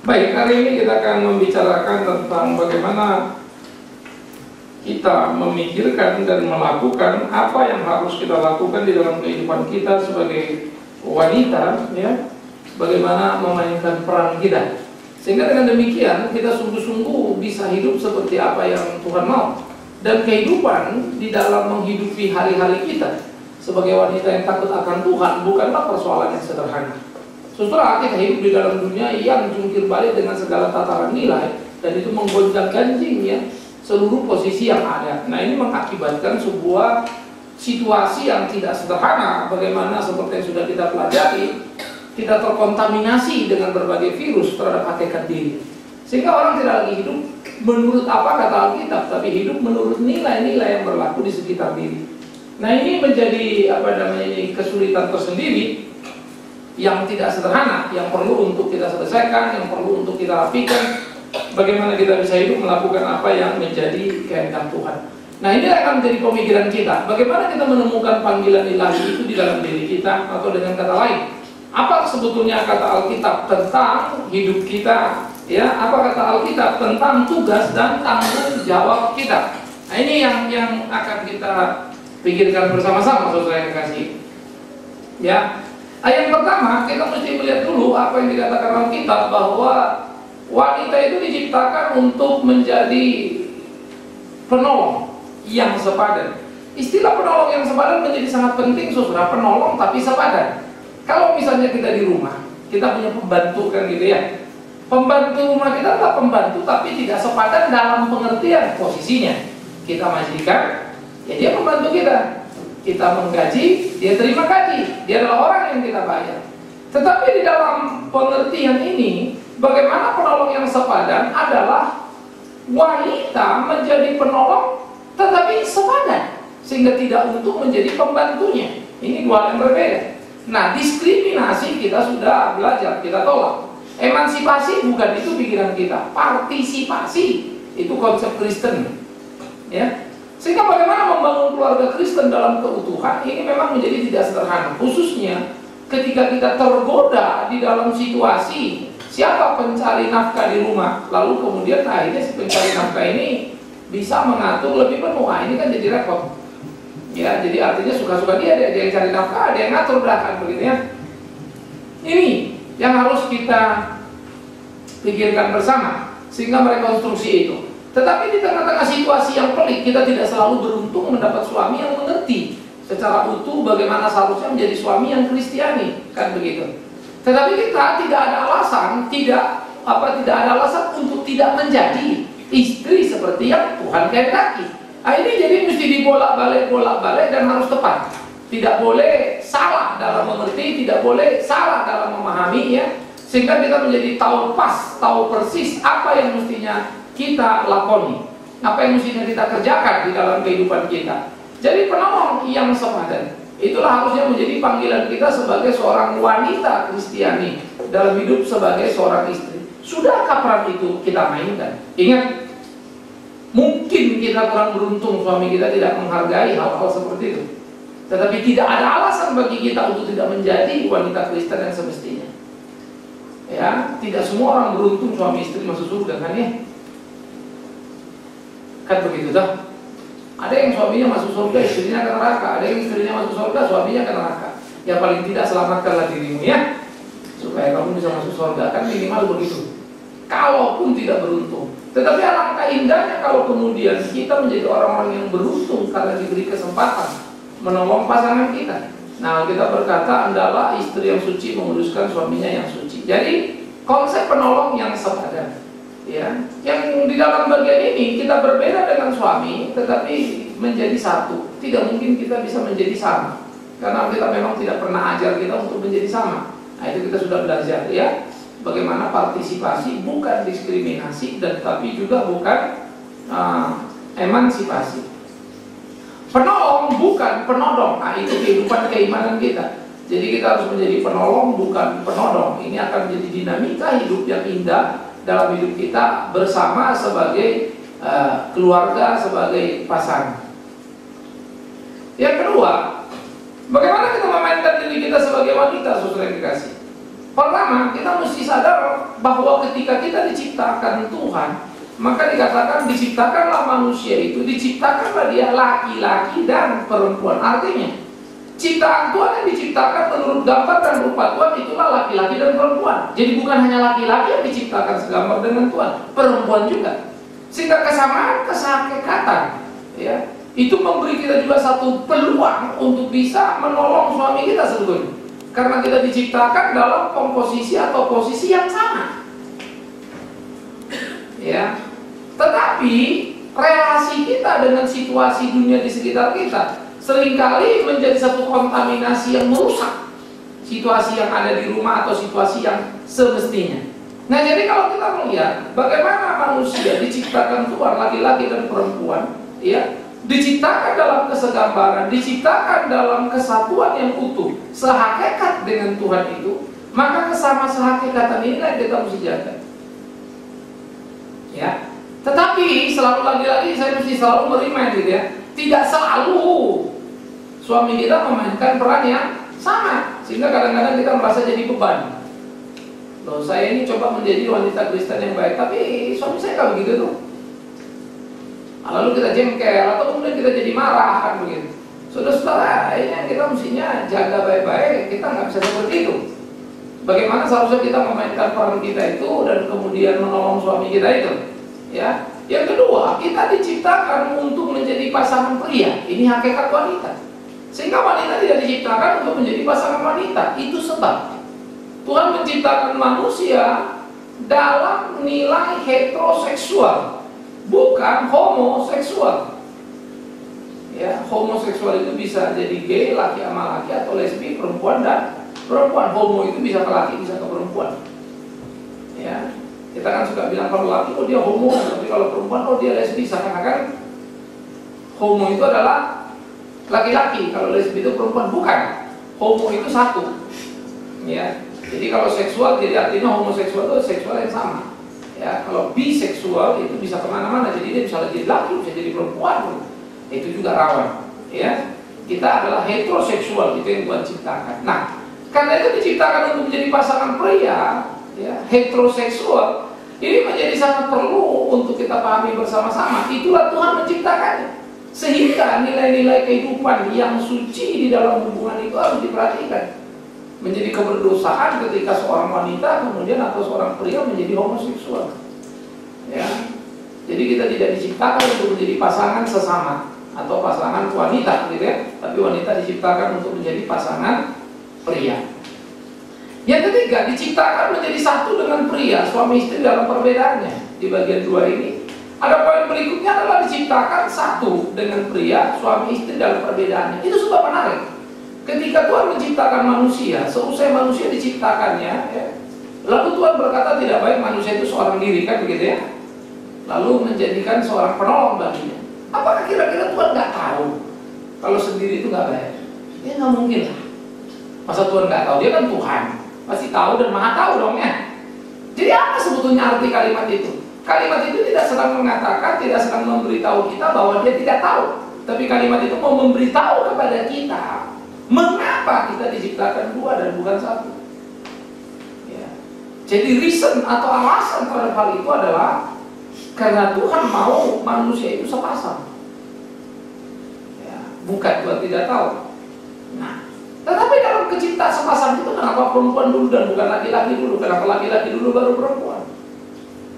Baik, hari ini kita akan membicarakan tentang bagaimana kita memikirkan dan melakukan apa yang harus kita lakukan di dalam kehidupan kita sebagai wanita, ya, bagaimana memainkan peran kita, sehingga dengan demikian kita sungguh-sungguh bisa hidup seperti apa yang Tuhan mau. Dan kehidupan di dalam menghidupi hari-hari kita sebagai wanita yang takut akan Tuhan bukanlah persoalan yang sederhana. Saudara, kita hidup di dalam dunia yang jungkir balik dengan segala tataran nilai, dan itu menggonjang-ganjing, ya, seluruh posisi yang ada. Nah, ini mengakibatkan sebuah situasi yang tidak sederhana. Bagaimana seperti yang sudah kita pelajari, kita terkontaminasi dengan berbagai virus terhadap hakikat diri, sehingga orang tidak lagi hidup menurut apa kata Alkitab, tapi hidup menurut nilai-nilai yang berlaku di sekitar diri. Nah, ini menjadi kesulitan tersendiri yang tidak sederhana, yang perlu untuk kita selesaikan, yang perlu untuk kita rapikan. Bagaimana kita bisa hidup melakukan apa yang menjadi kehendak Tuhan. Nah, ini akan menjadi pemikiran kita. Bagaimana kita menemukan panggilan ilahi itu di dalam diri kita, atau dengan kata lain, apa sebetulnya kata Alkitab tentang hidup kita, ya? Apa kata Alkitab tentang tugas dan tanggung jawab kita? Nah, ini yang akan kita pikirkan bersama-sama, saudara yang kasih. Ya. Yang pertama, kita mesti melihat dulu apa yang dikatakan Alkitab, bahwa wanita itu diciptakan untuk menjadi penolong yang sepadan. Istilah penolong yang sepadan menjadi sangat penting, saudara. Penolong tapi sepadan. Kalau misalnya kita di rumah, kita punya pembantu, kan gitu ya. Pembantu rumah kita adalah pembantu tapi tidak sepadan dalam pengertian posisinya. Kita majikan, ya dia pembantu kita. Kita menggaji, dia terima gaji. Dia adalah orang yang kita bayar. Tetapi di dalam pengertian ini, bagaimana penolong yang sepadan adalah wanita menjadi penolong tetapi sepadan, sehingga tidak untuk menjadi pembantunya. Ini dua hal yang berbeda. Nah, diskriminasi kita sudah belajar, kita tolak. Emansipasi bukan itu pikiran kita. Partisipasi itu konsep Kristen, ya. Sehingga bagaimana membangun keluarga Kristen dalam keutuhan ini memang menjadi tidak sederhana. Khususnya ketika kita tergoda di dalam situasi siapa pencari nafkah di rumah, lalu kemudian akhirnya si pencari nafkah ini bisa mengatur lebih penuh. Nah, ini kan jadi repot, ya. Jadi artinya suka-suka dia yang cari nafkah, dia yang ngatur belakang, begitu ya. Ini yang harus kita pikirkan bersama sehingga merekonstruksi itu. Tetapi di tengah-tengah situasi yang pelik, kita tidak selalu beruntung mendapat suami yang mengerti secara utuh bagaimana seharusnya menjadi suami yang Kristiani, kan begitu. Tetapi kita tidak ada alasan, tidak ada alasan untuk tidak menjadi istri seperti yang Tuhan kehendaki. Nah, ini jadi mesti dibolak-balik dan harus tepat. Tidak boleh salah dalam mengerti, tidak boleh salah dalam memahami, ya. Sehingga kita menjadi tahu pas, tahu persis apa yang mestinya kita lakoni, apa yang mestinya kita kerjakan di dalam kehidupan kita. Jadi penolong yang sepadan itulah harusnya menjadi panggilan kita sebagai seorang wanita Kristiani dalam hidup sebagai seorang istri. Sudahkah peran itu kita mainkan? Ingat, mungkin kita kurang beruntung, suami kita tidak menghargai hal-hal seperti itu. Tetapi tidak ada alasan bagi kita untuk tidak menjadi wanita Kristen yang semestinya. Ya, tidak semua orang beruntung suami istri masuk surga, kan ya? Kan begitu dah. Ada yang suaminya masuk surga, istrinya ke neraka. Ada yang istrinya masuk surga, suaminya ke neraka. Ya paling tidak selamatkanlah dirimu, ya, supaya kamu bisa masuk surga. Kan minimal begitu, kalaupun tidak beruntung. Tetapi alangkah indahnya kalau kemudian kita menjadi orang-orang yang beruntung karena diberi kesempatan menolong pasangan kita. Nah, kita berkata, adalah istri yang suci menguduskan suaminya yang suci. Jadi konsep penolong yang sepadan, ya, yang di dalam bagian ini kita berbeda dengan suami, tetapi menjadi satu. Tidak mungkin kita bisa menjadi sama, karena kita memang tidak pernah ajar kita untuk menjadi sama. Nah, itu kita sudah belajar, ya, bagaimana partisipasi bukan diskriminasi, dan tapi juga bukan emansipasi. Penolong bukan penodong. Nah, itu kehidupan keimanan kita. Jadi kita harus menjadi penolong bukan penodong. Ini akan menjadi dinamika hidup yang indah dalam hidup kita bersama sebagai keluarga, sebagai pasangan. Yang kedua, bagaimana kita memainkan diri kita sebagai wanita, saudara yang dikasih? Pertama, kita mesti sadar bahwa ketika kita diciptakan Tuhan, maka dikatakan diciptakanlah manusia itu, diciptakanlah dia laki-laki dan perempuan. Artinya, ciptaan Tuhan yang diciptakan menurut gambar dan rupa Tuhan itulah laki-laki dan perempuan. Jadi bukan hanya laki-laki yang diciptakan segambar dengan Tuhan, perempuan juga. Sehingga kesamaan, kesehakikatan, ya, itu memberi kita juga satu peluang untuk bisa menolong suami kita sebetulnya. Karena kita diciptakan dalam komposisi atau posisi yang sama. Ya. Tetapi relasi kita dengan situasi dunia di sekitar kita seringkali menjadi satu kontaminasi yang merusak situasi yang ada di rumah atau situasi yang semestinya. Nah, jadi kalau kita melihat bagaimana manusia diciptakan Tuhan laki-laki dan perempuan, ya, diciptakan dalam kesegambaran, diciptakan dalam kesatuan yang utuh, sehakikat dengan Tuhan itu, maka kesama sehakikatan inilah yang kita mesti jaga. Ya, tetapi selalu lagi-lagi saya mesti selalu merimain gitu ya, tidak selalu suami kita memainkan peran yang sama, sehingga kadang-kadang kita merasa jadi beban. Loh, saya ini coba menjadi wanita Kristen yang baik, tapi suami saya nggak begitu tuh. Lalu kita jengkel atau kemudian kita jadi marah kan begitu. Saudara-saudara, ini yang kita mestinya jaga baik-baik. Kita nggak bisa seperti itu. Bagaimana seharusnya kita memainkan peran kita itu dan kemudian menolong suami kita itu, ya. Yang kedua, kita diciptakan untuk menjadi pasangan pria. Ini hakikat wanita. Sehingga wanita tidak diciptakan untuk menjadi pasangan wanita. Itu sebab Tuhan menciptakan manusia dalam nilai heteroseksual, bukan homoseksual. Ya, homoseksual itu bisa jadi gay, laki sama laki, atau lesbi, perempuan dan perempuan. Homo itu bisa ke laki, bisa ke perempuan. Ya, kita kan suka bilang kalau laki, oh dia homo, tapi kalau perempuan, oh dia lesbi. Seakan-akan homo itu adalah laki-laki, kalau lesbi itu perempuan. Bukan. Homo itu satu. Ya, jadi kalau seksual, jadi artinya homoseksual itu seksual yang sama. Ya, kalau biseksual itu bisa kemana-mana, jadi dia bisa jadi laki, bisa jadi perempuan, itu juga rawan. Ya, kita adalah heteroseksual, itu yang Tuhan ciptakan. Nah, karena itu diciptakan untuk menjadi pasangan pria, ya, heteroseksual, ini menjadi sangat perlu untuk kita pahami bersama-sama. Itulah Tuhan menciptakannya, sehingga nilai-nilai kehidupan yang suci di dalam hubungan itu harus diperhatikan. Menjadi keberdosaan ketika seorang wanita kemudian atau seorang pria menjadi homoseksual. Ya. Jadi kita tidak diciptakan untuk menjadi pasangan sesama atau pasangan wanita gitu ya. Tapi wanita diciptakan untuk menjadi pasangan pria. Yang ketiga, diciptakan menjadi satu dengan pria, suami istri dalam perbedaannya. Di bagian 2 ini ada poin berikutnya adalah diciptakan satu dengan pria, suami istri dalam perbedaannya. Itu sebab menarik. Ketika Tuhan menciptakan manusia, seusai manusia diciptakannya, ya, lalu Tuhan berkata tidak baik manusia itu seorang diri, kan begitu ya. Lalu menjadikan seorang penolong baginya. Apakah kira-kira Tuhan nggak tahu kalau sendiri itu nggak baik? Ya nggak mungkin lah. Masa Tuhan nggak tahu? Dia kan Tuhan, pasti tahu dan maha tahu dong ya. Jadi apa sebetulnya arti kalimat itu? Kalimat itu tidak sedang mengatakan, tidak sedang memberitahu kita bahwa dia tidak tahu. Tapi kalimat itu mau memberitahu kepada kita mengapa kita diciptakan 2 dan bukan 1. Ya. Jadi reason atau alasan terhadap hal itu adalah karena Tuhan mau manusia itu sepasang. Ya. Bukan Tuhan tidak tahu. Nah, tetapi dalam keciptaan sepasang itu kenapa perempuan dulu dan bukan laki-laki dulu? Kenapa laki-laki dulu baru perempuan?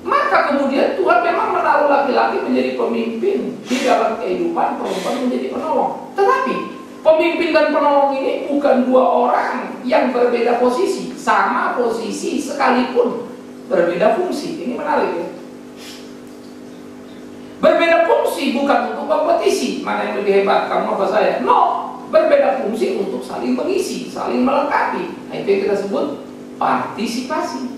Maka kemudian Tuhan memang menaruh laki-laki menjadi pemimpin di dalam kehidupan, perempuan menjadi penolong. Tetapi pemimpin dan penolong ini bukan 2 orang yang berbeda posisi, sama posisi sekalipun berbeda fungsi. Ini menarik ya. Berbeda fungsi bukan untuk kompetisi, mana yang lebih hebat, kamu apa saya? No, berbeda fungsi untuk saling mengisi, saling melengkapi. Nah, itu yang kita sebut partisipasi.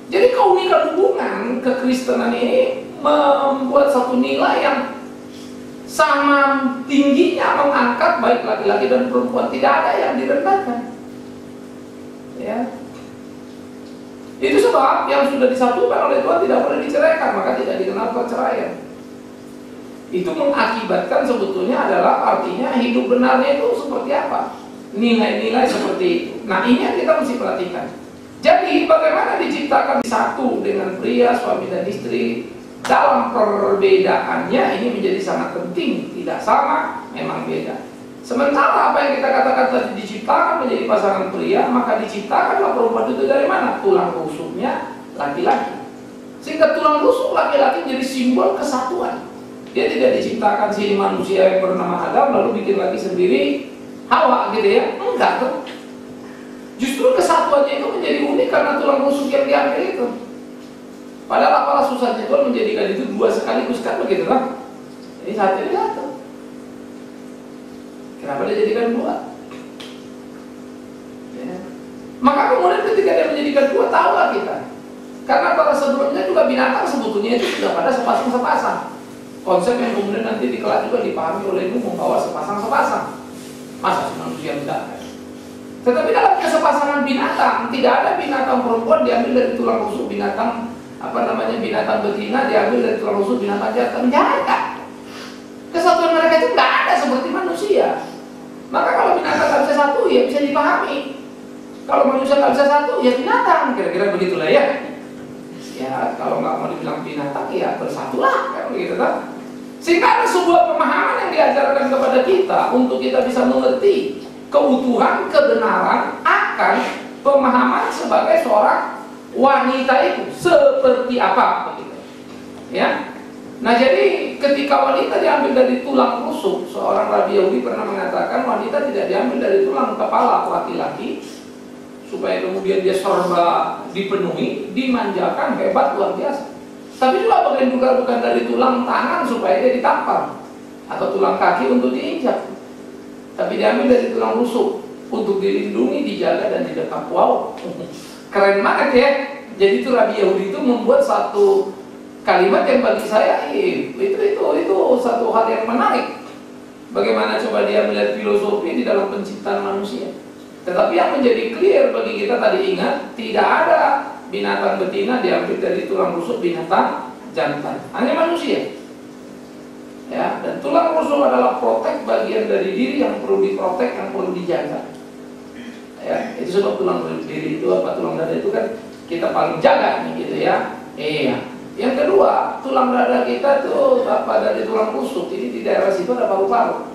Jadi keunikan hubungan kekristenan ini membuat satu nilai yang sama tingginya mengangkat baik laki-laki dan perempuan, tidak ada yang direndahkan. Ya. Itu sebab yang sudah disatukan oleh Tuhan tidak boleh diceraikan, maka tidak dikenal perceraian. Itu mengakibatkan sebetulnya adalah artinya hidup benarnya itu seperti apa, nilai-nilai seperti itu. Nah, ini yang kita mesti perhatikan. Jadi bagaimana diciptakan satu dengan pria, suami dan istri, dalam perbedaannya ini menjadi sangat penting. Tidak sama, memang beda. Sementara apa yang kita katakan tadi diciptakan menjadi pasangan pria, maka diciptakanlah perempuan itu dari mana? Tulang rusuknya laki-laki. Sehingga tulang rusuk laki-laki menjadi simbol kesatuan. Dia tidak diciptakan si manusia yang bernama Adam lalu bikin lagi sendiri Hawa gitu ya. Enggak tuh. Justru kesatuannya itu menjadi unik karena tulang rusuk yang diambil itu. Padahal apalah susahnya Tuhan menjadikan itu dua sekaligus kan begitu kan? Ini satu ini satu. Kenapa dia jadikan dua? Ya. Maka kemudian ketika dia menjadikan dua, tahulah kita. Karena pada sebelumnya juga binatang sebetulnya itu sudah pada sepasang-sepasang. Konsep yang kemudian nanti di kelas juga dipahami olehmu membawa sepasang-sepasang. Masa manusia tidak? Tetapi dalam kesepasangan binatang, tidak ada binatang perempuan diambil dari tulang rusuk binatang binatang betina diambil dari tulang rusuk binatang jantan. Tidak ada. Kesatuan mereka itu tidak ada seperti manusia. Maka kalau binatang tidak bisa satu, ya bisa dipahami. Kalau manusia tidak bisa satu, ya binatang. Kira-kira begitulah ya. Ya kalau nggak mau dibilang binatang, ya bersatulah, kan begitu kan? Sehingga ada sebuah pemahaman yang diajarkan kepada kita untuk kita bisa mengerti keutuhan, kebenaran akan pemahaman sebagai seorang wanita itu seperti apa begitu. Ya. Nah, jadi ketika wanita diambil dari tulang rusuk, seorang Rabi Yahudi pernah mengatakan wanita tidak diambil dari tulang kepala laki-laki supaya kemudian dia serba dipenuhi, dimanjakan, hebat, luar biasa. Tapi juga bukan dari tulang tangan supaya dia ditampar atau tulang kaki untuk diinjak. Tapi diambil dari tulang rusuk untuk dilindungi, dijaga dan didekap. Wow, keren banget ya. Jadi itu Rabi Yahudi itu membuat satu kalimat yang bagi saya itu satu hal yang menarik. Bagaimana coba dia melihat filosofi di dalam penciptaan manusia. Tetapi yang menjadi clear bagi kita tadi ingat, tidak ada binatang betina diambil dari tulang rusuk binatang jantan. Hanya manusia. Ya, dan tulang rusuk adalah protek bagian dari diri yang perlu diprotek, yang perlu dijaga. Ya, itu sebab tulang diri itu tulang dada itu kan kita paling jaga nih gitu ya. Iya. Yang kedua, tulang dada kita tuh dari tulang rusuk. Ini di daerah situ ada paru-paru.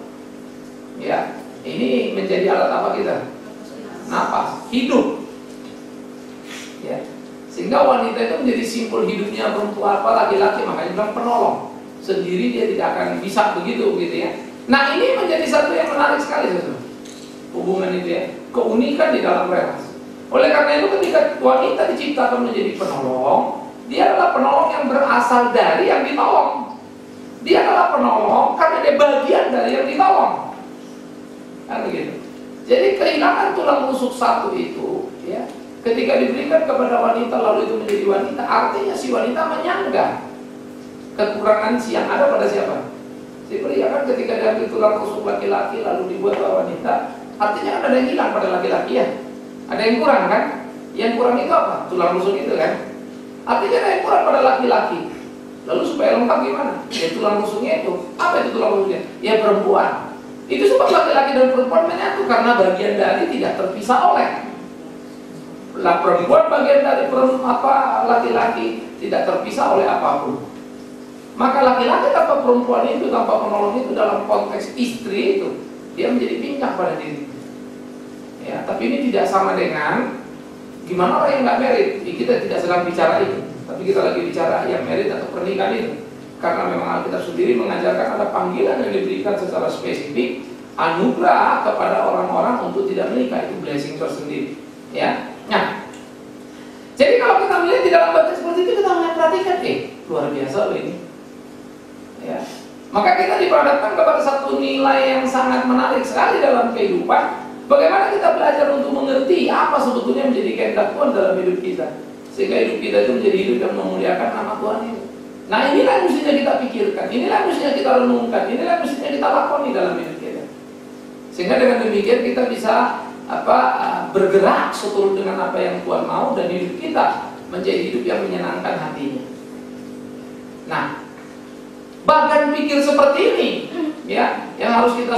Ya, ini menjadi alat apa kita? Napas, hidup. Ya. Sehingga wanita itu menjadi simbol hidupnya perempuan laki-laki, makanya bilang penolong. Sendiri dia tidak akan bisa begitu ya. Nah, ini menjadi satu yang menarik sekali saudara. Hubungan itu ya, keunikan di dalam relasi. Oleh karena itu ketika wanita diciptakan menjadi penolong, dia adalah penolong yang berasal dari yang ditolong. Dia adalah penolong karena dia bagian dari yang ditolong. Kan begitu. Jadi kehilangan tulang rusuk satu itu ya, ketika diberikan kepada wanita lalu itu menjadi wanita, artinya si wanita menyangga kekurangan yang ada pada siapa? Si pria kan ketika diambil tulang rusuk laki-laki lalu dibuat oleh wanita, artinya kan ada yang hilang pada laki-laki ya. Ada yang kurang kan? Yang kurang itu apa? Tulang rusuk itu kan? Artinya ada yang kurang pada laki-laki. Lalu supaya lengkap gimana? Ya tulang rusuknya itu. Apa itu tulang rusuknya? Ya perempuan. Itu sebab laki-laki dan perempuan menyatu karena bagian dari tidak terpisah oleh. Lah perempuan bagian dari laki-laki tidak terpisah oleh apapun. Maka laki-laki tanpa perempuan itu, tanpa penolong itu dalam konteks istri itu, dia menjadi pincang pada diri. Ya, tapi ini tidak sama dengan gimana orang yang nggak married. Kita tidak sedang bicara itu, tapi kita lagi bicara yang married atau pernikahan itu. Karena memang Alkitab sendiri mengajarkan ada panggilan yang diberikan secara spesifik, anugerah kepada orang-orang untuk tidak menikah, itu blessing tersendiri. Ya, nah, jadi kalau kita melihat di dalam bagian seperti itu kita mulai perhatikan, luar biasa loh ini. Ya, maka kita diperhadapkan kepada satu nilai yang sangat menarik sekali dalam kehidupan. Bagaimana kita belajar untuk mengerti apa sebetulnya menjadi kehendak Tuhan dalam hidup kita, sehingga hidup kita itu menjadi hidup yang memuliakan nama Tuhan itu. Nah, inilah yang mestinya kita pikirkan, inilah yang mestinya kita renungkan, inilah yang mestinya kita lakoni dalam hidup kita. Sehingga dengan demikian kita bisa bergerak seturut dengan apa yang Tuhan mau dan hidup kita menjadi hidup yang menyenangkan hatinya. Nah, bahkan pikir seperti ini, ya, yang harus kita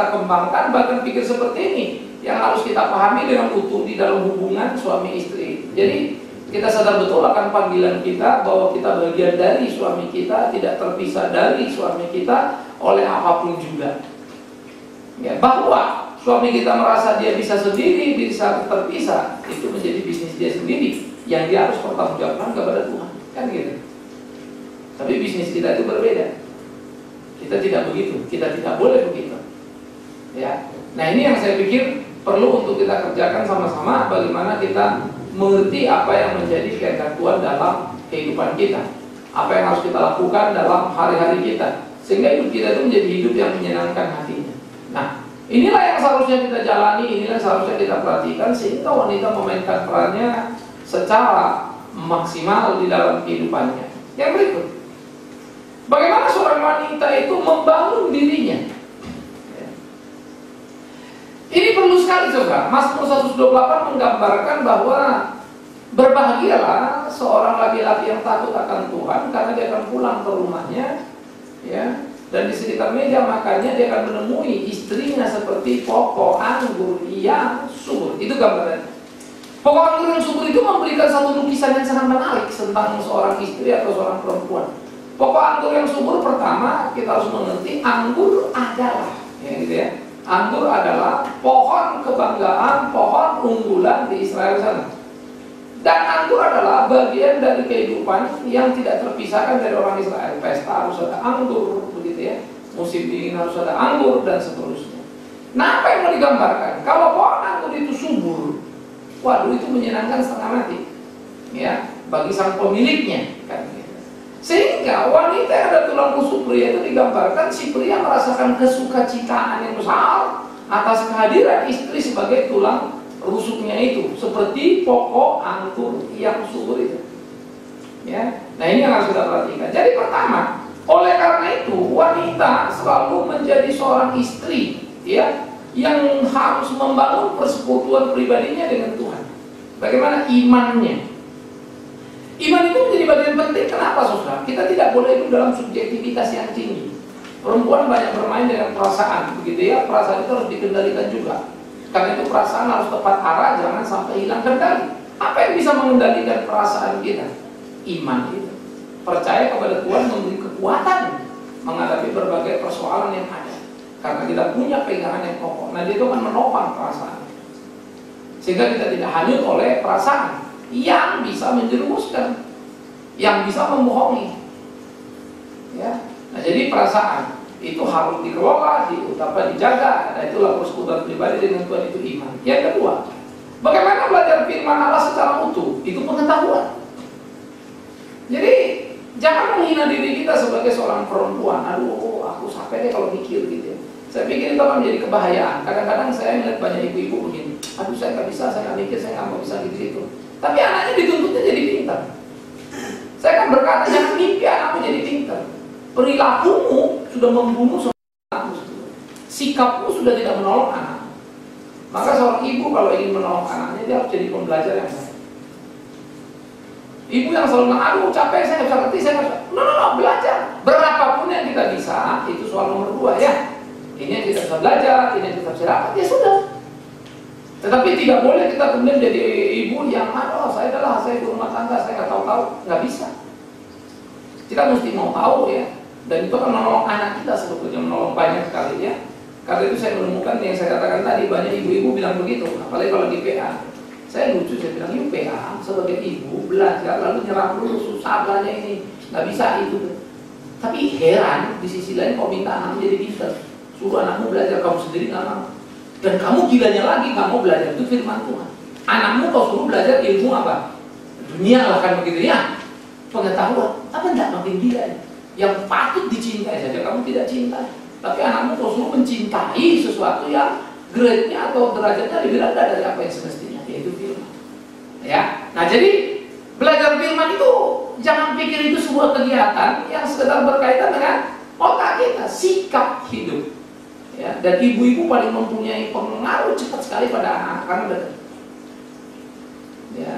kembangkan, bahkan pikir seperti ini, yang harus kita pahami dengan utuh di dalam hubungan suami istri. Jadi kita sadar betul akan panggilan kita bahwa kita bagian dari suami kita, tidak terpisah dari suami kita oleh apapun juga. Ya, bahwa suami kita merasa dia bisa sendiri, bisa terpisah, itu menjadi bisnis dia sendiri yang dia harus bertanggungjawabkan kepada Tuhan, kan gitu. Tapi bisnis kita itu berbeda. Kita tidak begitu, kita tidak boleh begitu. Ya, nah ini yang saya pikir perlu untuk kita kerjakan sama-sama, bagaimana kita mengerti apa yang menjadi kehendak Tuhan dalam kehidupan kita, apa yang harus kita lakukan dalam hari-hari kita, sehingga hidup kita itu menjadi hidup yang menyenangkan hatinya. Nah, inilah yang seharusnya kita jalani, inilah yang seharusnya kita perhatikan, sehingga wanita memainkan perannya secara maksimal di dalam kehidupannya. Yang berikut, bagaimana seorang wanita itu membangun dirinya. Ini perlu sekali saudara. Mazmur 128 menggambarkan bahwa berbahagialah seorang laki-laki yang takut akan Tuhan, karena dia akan pulang ke rumahnya, ya, dan di sekitar meja makannya dia akan menemui istrinya seperti pokok anggur yang subur. Itu gambarannya. Pokok anggur yang subur itu memberikan satu lukisan yang sangat menarik tentang seorang istri atau seorang perempuan. Pokok anggur yang subur, pertama kita harus mengerti anggur adalah, ya gitu ya. Anggur adalah pohon kebanggaan, pohon unggulan di Israel sana. Dan anggur adalah bagian dari kehidupan yang tidak terpisahkan dari orang Israel. Pesta harus ada anggur, begitu ya. Musim dingin harus ada anggur dan seterusnya. Nah, apa yang mau digambarkan? Kalau pohon anggur itu subur, waduh, itu menyenangkan setengah mati, ya, bagi sang pemiliknya, kan gitu. Sehingga wanita yang ada tulang rusuk pria itu digambarkan si pria merasakan kesukacitaan yang besar atas kehadiran istri sebagai tulang rusuknya itu, seperti pokok anggur yang subur itu. Ya, nah ini yang harus kita perhatikan. Jadi pertama, oleh karena itu wanita selalu menjadi seorang istri, ya, yang harus membangun persekutuan pribadinya dengan Tuhan. Bagaimana imannya? Iman itu menjadi bagian penting. Kenapa saudara? Kita tidak boleh hidup dalam subjektivitas yang tinggi. Perempuan banyak bermain dengan perasaan, begitu ya. Perasaan itu harus dikendalikan juga. Karena itu perasaan harus tepat arah, jangan sampai hilang kendali. Apa yang bisa mengendalikan perasaan kita? Iman itu. Percaya kepada Tuhan memberi kekuatan menghadapi berbagai persoalan yang ada. Karena kita punya pegangan yang kokoh. Nah, dia itu akan menopang perasaan. Sehingga kita tidak hanyut oleh perasaan yang bisa menjerumuskan, yang bisa membohongi, ya. Nah, jadi perasaan itu harus dikelola, dijaga. Nah, itulah persekutuan pribadi dengan Tuhan, itu iman. Yang kedua, bagaimana belajar firman Allah secara utuh? Itu pengetahuan. Jadi jangan menghina diri kita sebagai seorang perempuan. Aduh, aku capek deh kalau mikir gitu ya. Saya pikir itu akan menjadi kebahayaan. Kadang-kadang saya melihat banyak ibu-ibu begini, aduh saya nggak bisa, saya nggak mikir, saya nggak mau bisa gitu. Tapi anaknya dituntutnya jadi pintar. Saya akan berkata, jangan mimpi anakmu jadi pintar. Perilakumu sudah membunuh seorang anakmu. Sikapmu sudah tidak menolong anak. Maka seorang ibu kalau ingin menolong anaknya, dia harus jadi pembelajar yang baik. Ibu yang selalu bilang, aduh capek, saya nggak bisa ngerti, saya nggak bisa. No, belajar. Berapapun yang kita bisa, itu soal nomor 2 ya. Ini yang kita bisa belajar, ini yang kita bisa dapat, ya sudah. Tetapi tidak boleh kita kemudian jadi ibu yang saya ibu rumah tangga, saya nggak tahu, nggak bisa. Kita mesti mau tahu ya, dan itu akan menolong anak kita sebetulnya, menolong banyak sekali ya. Karena itu saya menemukan yang saya katakan tadi, banyak ibu-ibu bilang begitu, apalagi kalau di PA. Saya lucu, saya bilang, yuk PA sebagai ibu belajar lalu nyerah dulu, susah belajar ini, nggak bisa itu. Tapi heran di sisi lain kau minta anakmu jadi pintar, suruh anakmu belajar, kamu sendiri nggak mau. Dan kamu gilanya lagi, kamu belajar itu firman Tuhan. Anakmu kau suruh belajar ilmu apa? Dunia lah kan begitu ya. Pengetahuan, apa enggak makin gila ya? Yang patut dicintai saja kamu tidak cintai. Tapi anakmu kau suruh mencintai sesuatu yang grade-nya atau derajatnya lebih rendah dari apa yang semestinya, yaitu firman. Ya, nah jadi belajar firman itu jangan pikir itu sebuah kegiatan yang sekedar berkaitan dengan otak kita, sikap hidup. Ya, dan ibu-ibu paling mempunyai pengaruh cepat sekali pada anak-anak karena betul. Ya,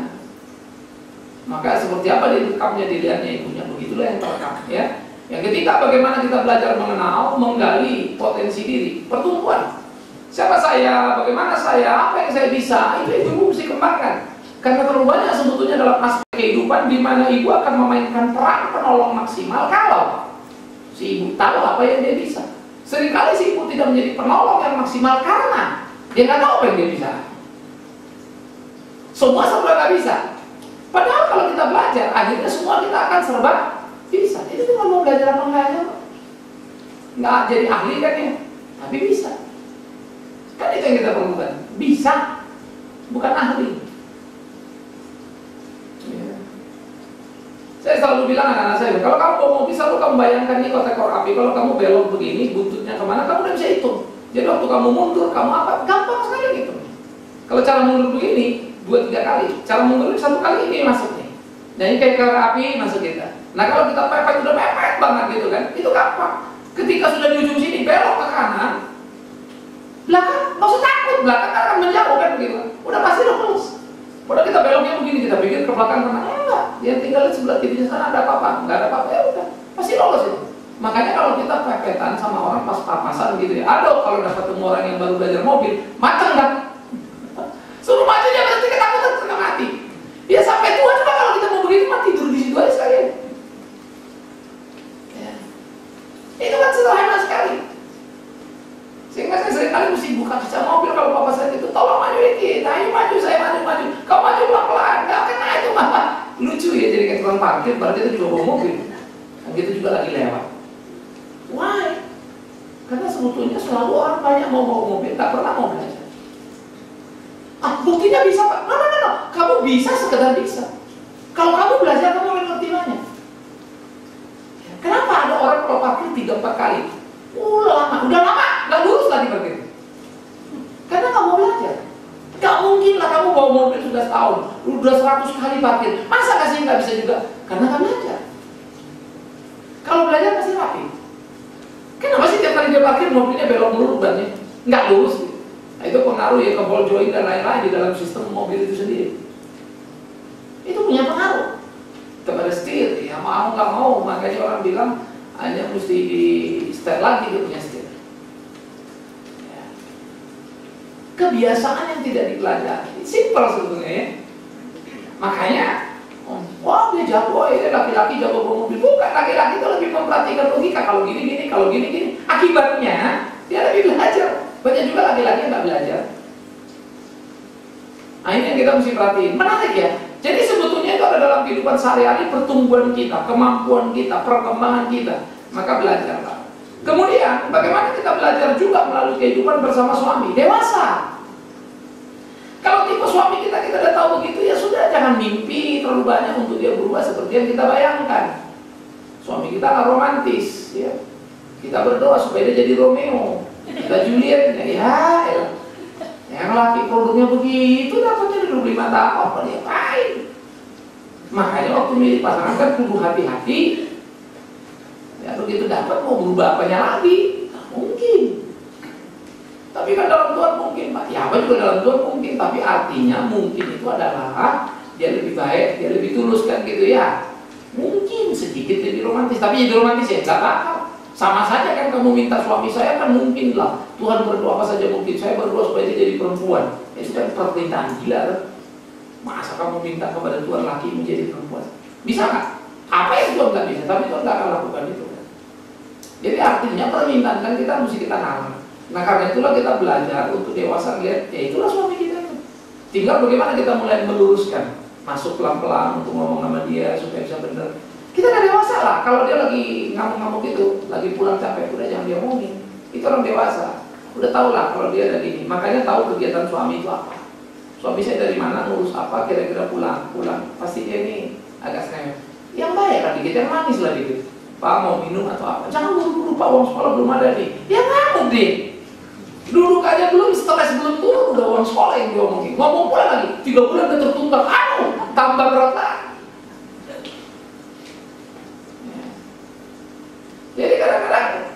maka seperti apa direkamnya dilihatnya ibunya, begitulah yang terekam. Ya, yang ketiga bagaimana kita belajar mengenal, menggali potensi diri, pertumbuhan. Siapa saya, bagaimana saya, apa yang saya bisa, itu ibu mesti kembangkan. Karena terlalu banyak sebetulnya dalam aspek kehidupan di mana ibu akan memainkan peran penolong maksimal kalau si ibu tahu apa yang dia bisa. Seringkali si ibu tidak menjadi penolong yang maksimal karena dia nggak tahu apa yang dia bisa. Semua serba nggak bisa. Padahal kalau kita belajar, akhirnya semua kita akan serba bisa. Itu cuma mau belajar apa nggak aja, nggak jadi ahli kan ya, tapi bisa. Kan itu yang kita perlukan, bisa, bukan ahli. Ya. Saya selalu bilang anak-anak saya, kalau kamu bawa mobil, selalu kamu bayangkan nih kotak ekor api. Kalau kamu belok begini, buntutnya kemana, kamu udah bisa hitung. Jadi waktu kamu mundur, kamu apa, gampang sekali gitu. Kalau cara mundur begini, 2-3 kali. Cara mundur 1 kali ini masuknya. Nah ini kayak ekor api masuk kita. Nah kalau kita pepet, udah pepet banget gitu kan, itu gampang. Ketika sudah di ujung sini, belok ke kanan, belakang, nggak usah takut, belakang akan menjauh kan begitu. Udah pasti lulus. Padahal kita beloknya begini, kita pikir ke belakang kemana? Enggak, dia tinggal di sebelah kirinya sana ada apa-apa, nggak ada apa-apa ya udah, pasti lolos itu. Makanya kalau kita pepetan sama orang pas papasan gitu ya, aduh kalau dapat ketemu orang yang baru belajar mobil, macam kan? Suruh maju aja berarti ketakutan setengah mati. Ya sampai tua juga kalau kita mau begitu mati tidur di situ aja sekalian. Ya. Itu kan sederhana sekali. Sehingga saya seringkali mesti buka kaca mobil kalau bapak saya itu, tolong maju dikit, ayo maju, saya maju, kau maju pelan-pelan, nggak kena itu mah. Lucu ya jadi kayak tukang parkir, berarti itu juga bawa mobil. Dan gitu juga lagi lewat. Why? Karena sebetulnya selalu orang banyak mau bawa mobil, nggak pernah mau belajar. Ah, buktinya bisa Pak? No. Kamu bisa sekedar bisa. Kalau kamu belajar, kamu akan ngerti banyak. Kenapa ada orang kalau parkir 3-4 kali? Udah lama, nggak lurus lagi parkir. Karena kamu belajar. Gak mungkin lah kamu bawa mobil sudah setahun, udah 100 kali parkir. Masa nggak sih nggak bisa juga? Karena nggak belajar. Kalau belajar pasti rapi. Kenapa sih tiap kali dia parkir mobilnya belok melulu bannya? Nggak lurus gitu. Nah, itu pengaruh ya ke ball joint dan lain-lain di dalam sistem mobil itu sendiri. Itu punya pengaruh kepada setir. Ya mau nggak mau, makanya orang bilang hanya mesti di setir lagi dia punya setir. Ya. Kebiasaan yang tidak dipelajari, simpel sebetulnya ya. Makanya, wah dia jago, ya laki-laki jago bawa mobil. Bukan, laki-laki itu lebih memperhatikan logika. Kalau gini, kalau gini. Akibatnya dia lebih belajar. Banyak juga laki-laki yang nggak belajar. Nah ini yang kita mesti perhatiin. Menarik ya. Jadi sebetulnya itu ada dalam kehidupan sehari-hari, pertumbuhan kita, kemampuan kita, perkembangan kita. Maka belajarlah. Kemudian bagaimana kita belajar juga melalui kehidupan bersama suami dewasa. Kalau tipe suami kita udah tahu begitu, ya sudah, jangan mimpi terlalu banyak untuk dia berubah seperti yang kita bayangkan. Suami kita nggak romantis, ya. Kita berdoa supaya dia jadi Romeo, kita Juliet, ya elah. Yang laki produknya begitu, dapatnya 25 tahun, apa dia ngapain? Makanya waktu milih pasangan kan kudu hati-hati. Ya begitu dapat mau berubah apanya lagi? Nah, mungkin. Tapi kan dalam Tuhan mungkin, Pak. Ya apa juga dalam Tuhan mungkin, tapi artinya mungkin itu adalah dia lebih baik, dia lebih tulus kan gitu ya. Mungkin sedikit lebih romantis, tapi jadi romantis ya nggak bakal. Sama saja kan kamu minta suami saya kan mungkin lah. Tuhan berdoa apa saja mungkin. Saya berdoa supaya dia jadi perempuan. Ya sudah permintaan gila kan? Masa kamu minta kepada Tuhan laki menjadi perempuan? Bisa nggak? Apa yang Tuhan nggak bisa? Tapi Tuhan nggak akan lakukan itu kan? Jadi artinya permintaan kan kita mesti kita nalar. Nah karena itulah kita belajar untuk dewasa lihat. Ya itulah suami kita itu. Tinggal bagaimana kita mulai meluruskan. Masuk pelan-pelan untuk ngomong sama dia supaya bisa benar. Kita nggak dewasa lah, kalau dia lagi ngamuk-ngamuk gitu, lagi pulang capek, udah jangan dia omongin. Itu orang dewasa, udah tahu lah kalau dia ada gini. Makanya tahu kegiatan suami itu apa. Suami saya dari mana, ngurus apa, kira-kira pulang. Pasti dia ini agak seneng. Yang baik lah dikit, yang manis lah dikit. Pak mau minum atau apa? Jangan buru-buru, Pak, uang sekolah belum ada nih. Ya ngamuk deh. Duduk aja belum, stres belum turun, udah uang sekolah yang diomongin. Ngomong pula lagi, 3 bulan udah tertunggak, tambah berat lah. Jadi kadang-kadang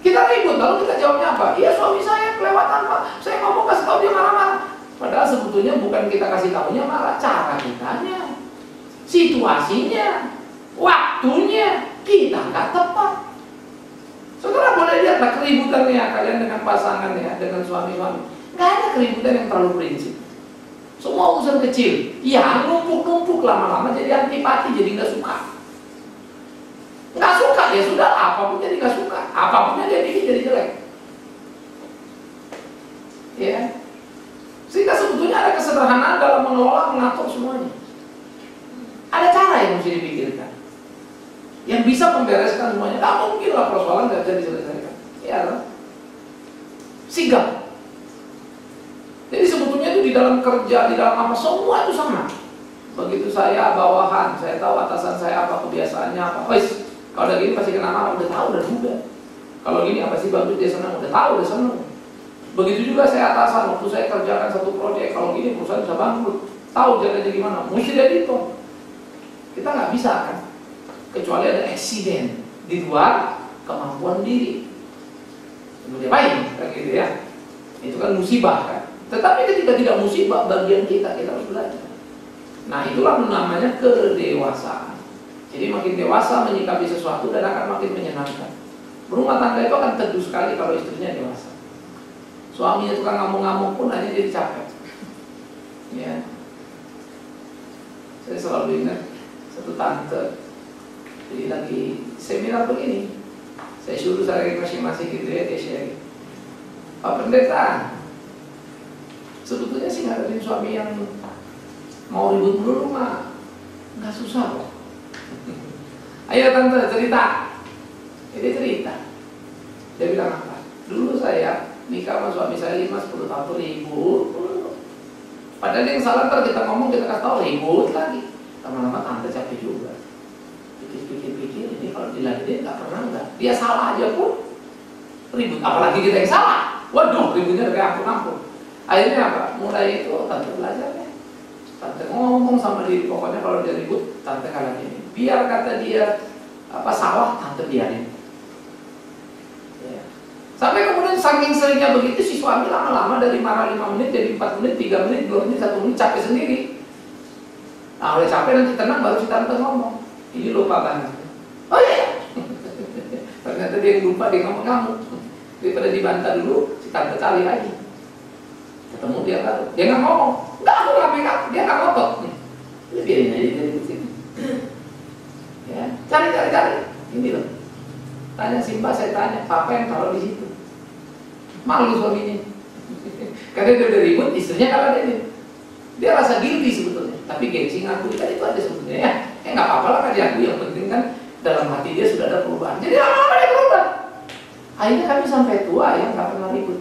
kita ribut, lalu kita jawabnya apa? Iya suami saya kelewatan Pak, saya ngomong kasih tahu dia marah-marah. Padahal sebetulnya bukan kita kasih tahunya marah, cara kitanya, situasinya, waktunya kita nggak tepat. Saudara boleh mulai lihatlah keributannya kalian dengan pasangan ya, dengan suami-suami. Nggak ada keributan yang terlalu prinsip. Semua urusan kecil, ya numpuk-numpuk lama-lama jadi antipati, jadi nggak suka. Nggak suka ya sudah, apapun jadi nggak suka, apapun jadi jelek. Ya, sehingga sebetulnya ada kesederhanaan dalam mengelola, mengatur semuanya. Ada cara yang mesti dipikirkan, yang bisa membereskan semuanya. Nggak mungkin lah persoalan nggak bisa diselesaikan. Ya, kan? Sigap. Jadi sebetulnya itu di dalam kerja, di dalam apa, semua itu sama. Begitu saya bawahan, saya tahu atasan saya apa kebiasaannya apa. Wes, kalau udah gini pasti kena marah, udah tahu, udah juga. Kalau gini apa sih bagus, dia senang, udah tahu, udah senang. Begitu juga saya atasan, waktu saya kerjakan satu proyek, kalau gini perusahaan bisa bangkrut, tahu jadinya gimana, mesti dia hitung. Kita nggak bisa kan, kecuali ada eksiden di luar kemampuan diri. Dia baik, kayak gitu ya. Itu kan musibah kan. Tetapi ketika tidak musibah, bagian kita harus belajar. Nah itulah namanya kedewasaan. Jadi makin dewasa menyikapi sesuatu dan akan makin menyenangkan. Berumah tangga itu akan teduh sekali kalau istrinya dewasa. Suaminya tukang ngamuk-ngamuk pun hanya jadi capek. Ya. Saya selalu ingat satu tante, jadi lagi seminar begini, saya suruh saya masing-masing gitu ya, dia sharing. Pak Pendeta, sebetulnya sih ngadepin suami yang mau ribut dulu mah nggak susah kok. Ayo tante cerita. Dia cerita. Dia bilang apa? Dulu saya nikah sama suami saya 5-10 tahun ribut. Padahal yang salah ntar kita ngomong kita kasih tahu ribut lagi. Lama-lama tante capek juga. Pikir-pikir ini kalau diladenin nggak pernah nggak. Dia salah aja pun ribut. Apalagi kita yang salah. Waduh ributnya kayak ampun-ampun. Akhirnya apa? Mulai itu tante belajar ya. Tante ngomong sama diri, pokoknya kalau dia ribut, tante kalah ini. Biar kata dia salah, tante biarin. Ya. Sampai kemudian saking seringnya begitu, si suami lama-lama dari marah 5 menit jadi 4 menit, 3 menit, 2 menit, 1 menit, capek sendiri. Nah oleh capek nanti tenang baru si tante ngomong. Ini lupa banget. Oh iya. Ternyata dia yang lupa, dia ngamuk-ngamuk. Daripada dibantah dulu, si tante cari lagi. Ketemu dia baru, dia nggak ngomong, nggak aku nggak pegang, dia nggak ngotot. Ini biarin aja dia di sini. Ya, cari, ini loh. Tanya Simba, saya tanya, papa yang taruh di situ. Malu suaminya, karena dia udah ribut, istrinya kalah dia. Dia rasa guilty sebetulnya, tapi gengsi ngaku kan itu ada sebetulnya ya. Nggak apa-apa lah kan diakui, yang penting kan dalam hati dia sudah ada perubahan. Jadi lama-lama dia berubah. Akhirnya kami sampai tua ya nggak pernah ribut.